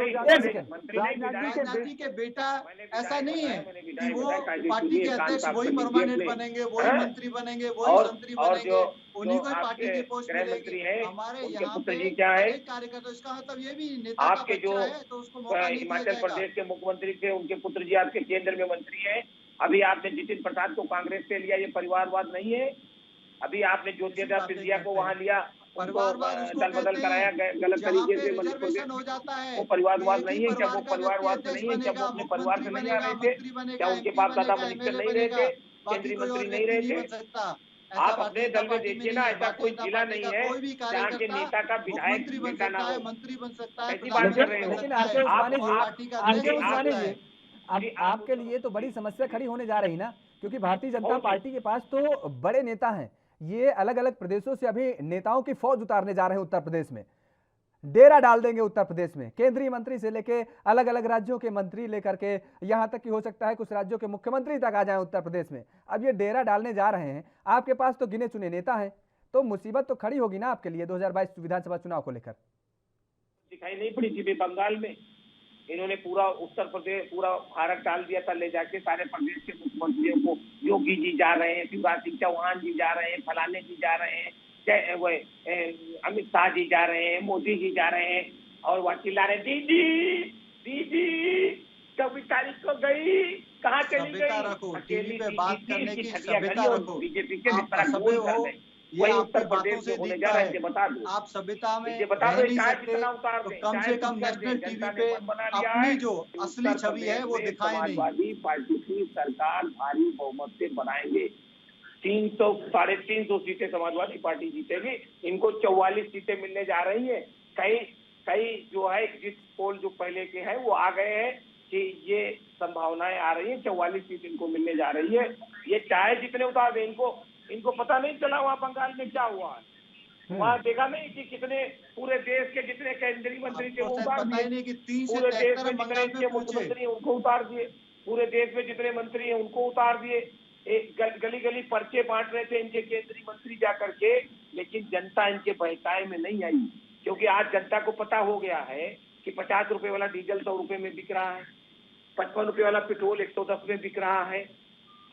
E: नहीं,
B: जाती
A: एक
B: है।
A: सेकंड।
E: मंत्री नहीं,
B: राजनाथ जी
E: विधायक-
C: राजनाथ जी के बेटा
E: मैंने
C: ऐसा
E: विधायक
C: नहीं है
E: बताया, मैंने
C: कि
E: विधायक
C: वो
E: बताया, काजी
C: पार्टी के
E: सुनिए, कान
C: अध्यक्ष
E: साफ
C: वही
E: कर लीजिए
C: परमानेंट
E: अपने।
C: बनेंगे, वही
E: हाँ?
C: मंत्री बनेंगे, वही मंत्री
E: और
C: बनेंगे, उन्हीं को ही
E: आपके
C: पार्टी की पोस्ट
E: गृह
C: मिलेगी।
E: मंत्री हैं,
C: हमारे
E: उनके
C: यहाँ
E: पुत्र
C: पे
E: जी क्या है?
C: अनेक कार्यकर्ता, इसका मतलब ये भी नेता का
E: आपके जो
C: बच्चा है तो उसको मौका नहीं दिया
E: हिमाचल
C: जाएगा।
E: प्रदेश के मुख्यमंत्री थे, उनके पुत्र जी आपके केंद्र में मंत्री हैं। अभी आपने जितिन प्रसाद को कांग्रेस से लिया, ये परिवारवाद नहीं है। अभी आपने ज्योतिरादित्य सिंधिया को वहां लिया, उनको
C: परिवारवाद उसको
E: दल बदल
C: कहते
E: कराया
C: हैं
E: गलत
C: जहाँ
E: तरीके
C: पे
E: से मध्य प्रदेश
C: रिजर्वेशन
E: में।
C: हो जाता है
E: वो परिवारवाद
C: एक ही
E: नहीं है क्या? वो
C: परिवार का व्यक्ति
E: परिवारवाद
C: अध्यक्ष
E: नहीं है क्या? वो
C: बनेगा,
E: अपने परिवार से
C: मुख्यमंत्री
E: नहीं आ
C: बनेगा,
E: रहे थे
C: मंत्री बनेगा,
E: क्या? उनके
C: एमपी
E: बाप दादा
C: बनेगा,
E: मिनिस्टर
C: एमएलए
E: नहीं रहे
C: बनेगा,
E: थे?
C: बाकी
E: केंद्रीय
C: कोई और
E: मंत्री नहीं
C: व्यक्ति
E: रहे
C: नहीं
E: थे?
C: बन सकता। ऐसा
E: आप
C: भारतीय
E: अपने
C: जनता
E: दल में
C: पार्टी में
E: देखिए
C: नहीं
E: ना,
C: है।
E: ऐसा
C: भारतीय
E: कोई
C: जनता
E: जिला
C: पार्टी
E: नहीं
C: का
E: है
C: कोई भी
E: जहाँ के
C: कार्यकर्ता
E: नेता का विधायक
C: मुख्यमंत्री बन
E: बेटा ना
C: सकता है,
E: हो।
C: मंत्री बन सकता है,
E: ऐसी बात कर
C: प्रधानमंत्री
E: रहे
C: बन
E: हो।
A: लेकिन
C: सकता
A: आरके
C: है
A: उस्मानी
C: और
A: जी,
C: पार्टी का
A: आरके
C: अध्यक्ष बन
A: उस्मानी
C: सकता
A: जी,
C: है।
A: अब आपके लिए तो बड़ी समस्या खड़ी होने जा रही ना, क्योंकि भारतीय जनता
E: कौन सी?
A: पार्टी के पास तो बड़े नेता हैं। ये अलग अलग प्रदेशों से अभी नेताओं की फौज उतारने जा रहे हैं उत्तर प्रदेश में, डेरा डाल देंगे उत्तर प्रदेश में, केंद्रीय मंत्री से लेके अलग अलग राज्यों के मंत्री लेकर के यहां तक कि हो सकता है कुछ राज्यों के मुख्यमंत्री तक आ जाएं उत्तर प्रदेश में। अब ये डेरा डालने जा रहे हैं, आपके पास तो गिने चुने नेता हैं, तो मुसीबत तो खड़ी होगी ना आपके लिए 2022 विधानसभा चुनाव को लेकर।
E: दिखाई नहीं पड़ी थी बंगाल में? इन्होंने पूरा उत्तर प्रदेश, पूरा भारत डाल दिया था ले जाके सारे प्रदेश के मुख्यमंत्रियों को। योगी जी जा रहे हैं, शिवराज सिंह चौहान जी जा रहे हैं, फलाने जी जा रहे हैं, अमित शाह जी जा रहे हैं, मोदी जी जा रहे हैं, और वह चिल्ला रहे दीदी दीदी कभी तारीख को गई, कहाँ चली
C: सभ्यता
E: गई?
C: रखो,
E: अकेली
C: टीवी पे
E: दीदी
C: बात
E: थी,
C: करने
E: इनकी
C: की
E: छठियां
C: सभ्यता
E: खड़ी और
C: रखो।
E: बीजेपी के
C: आप
E: मित्र
C: असभ्य
E: गोल कर
C: हो,
E: रहे हैं।
C: ये
E: वही
C: आपकी
E: उत्तर
C: बातों
E: प्रदेश
C: से
E: में होने
C: दिखता
E: जा रहा है,
C: है।
E: इसे बता दो।
C: आप सभ्यता में
E: इसे बता
C: रह
E: दो,
C: नहीं
E: चाहे
C: सकते,
E: कितना उतार
C: तो
E: दें,
C: कम
E: चाहे
C: से कम
E: कुछ कर
C: नेशनल
E: दें,
C: टीवी
E: जनता ने
C: पे
E: मन बना लिया
C: अपनी
E: है
C: जो
E: कि
C: असली
E: उत्तर
C: छवि है
E: प्रदेश
C: वो
E: में
C: दिखाए नहीं।
E: समाजवादी पार्टी की सरकार भारी बहुमत से बनाएंगे। 300 350 सीटें समाजवादी पार्टी जीतेगी। इनको 44 सीटें मिलने जा रही है। कई कई जो है एग्जिट पोल जो पहले के हैं वो आ गए हैं कि ये संभावनाएं आ रही है, 44 सीट इनको मिलने जा रही है। ये चाहे जितने उतार दें, इनको पता नहीं चला वहाँ बंगाल में क्या हुआ है। वहाँ देखा नहीं कि कितने पूरे देश के जितने केंद्रीय मंत्री थे वो
C: आपको शायद
E: उतार
C: पता ही
E: दिए।
C: नहीं कि 3 से
E: पूरे देश
C: 73
E: में जितने
C: बंगाल
E: इनके
C: में पूछे।
E: मुख्यमंत्री हैं उनको उतार दिए। पूरे देश में जितने मंत्री हैं उनको उतार दिए। एक गली गली पर्चे बांट रहे थे इनके केंद्रीय मंत्री जा करके, लेकिन जनता इनके बहकाए में नहीं आई, क्योंकि आज जनता को पता हो गया है कि 50 रुपए वाला डीजल 100 रुपए में बिक रहा है, 55 रुपए वाला पेट्रोल 110 में बिक रहा है,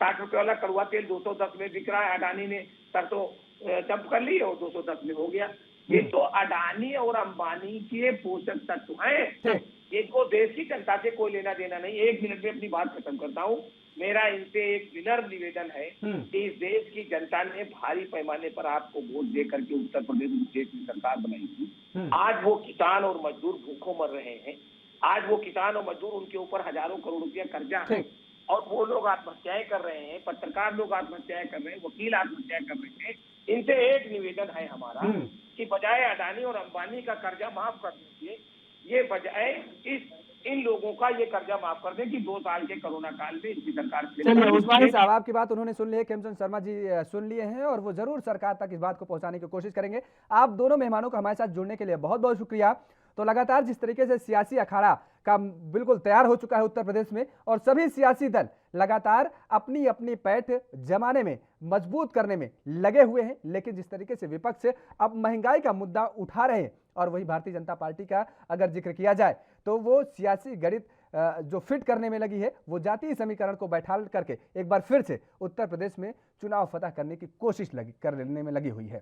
E: 60 रुपए वाला कड़वा तेल 210 में बिक रहा है। अडानी ने सरसों डंप कर ली और 210 में हो गया। ये तो अडानी और अंबानी के पोषक तत्व हैं। इनको देश की जनता से कोई लेना देना नहीं। 1 मिनट में अपनी बात खत्म करता हूँ। मेरा इनसे एक विनम्र निवेदन है कि इस देश की जनता ने भारी पैमाने पर आपको वोट दे करके उत्तर प्रदेश में देश की सरकार बनाई थी। आज वो किसान और मजदूर भूखों मर रहे हैं। आज वो किसान और मजदूर, उनके ऊपर हजारों करोड़ रुपया कर्जा है और वो लोग आत्महत्याएं कर रहे हैं, पत्रकार लोग आत्महत्याएं कर रहे हैं, वकील आत्महत्याएं कर रहे हैं। इनसे एक निवेदन है हमारा कि बजाय अडानी और अंबानी का कर्जा माफ कर दीजिए, ये बजाय इन लोगों का ये कर्जा माफ कर दें कि 2 साल के कोरोना काल में इनकी सरकार।
A: चलिए उस्मानी साहब, आपकी बात उन्होंने सुन ली है, खेमचंद शर्मा जी सुन लिए हैं और वो जरूर सरकार तक इस बात को पहुंचाने की कोशिश करेंगे। आप दोनों मेहमानों का हमारे साथ जुड़ने के लिए बहुत बहुत शुक्रिया। तो लगातार जिस तरीके से सियासी अखाड़ा का बिल्कुल तैयार हो चुका है उत्तर प्रदेश में, और सभी सियासी दल लगातार अपनी अपनी पैठ जमाने में, मजबूत करने में लगे हुए हैं, लेकिन जिस तरीके से विपक्ष अब महंगाई का मुद्दा उठा रहे हैं, और वही भारतीय जनता पार्टी का अगर जिक्र किया जाए तो वो सियासी गणित जो फिट करने में लगी है, वो जातीय समीकरण को बैठा करके एक बार फिर से उत्तर प्रदेश में चुनाव फतह करने की कोशिश करने में लगी हुई है।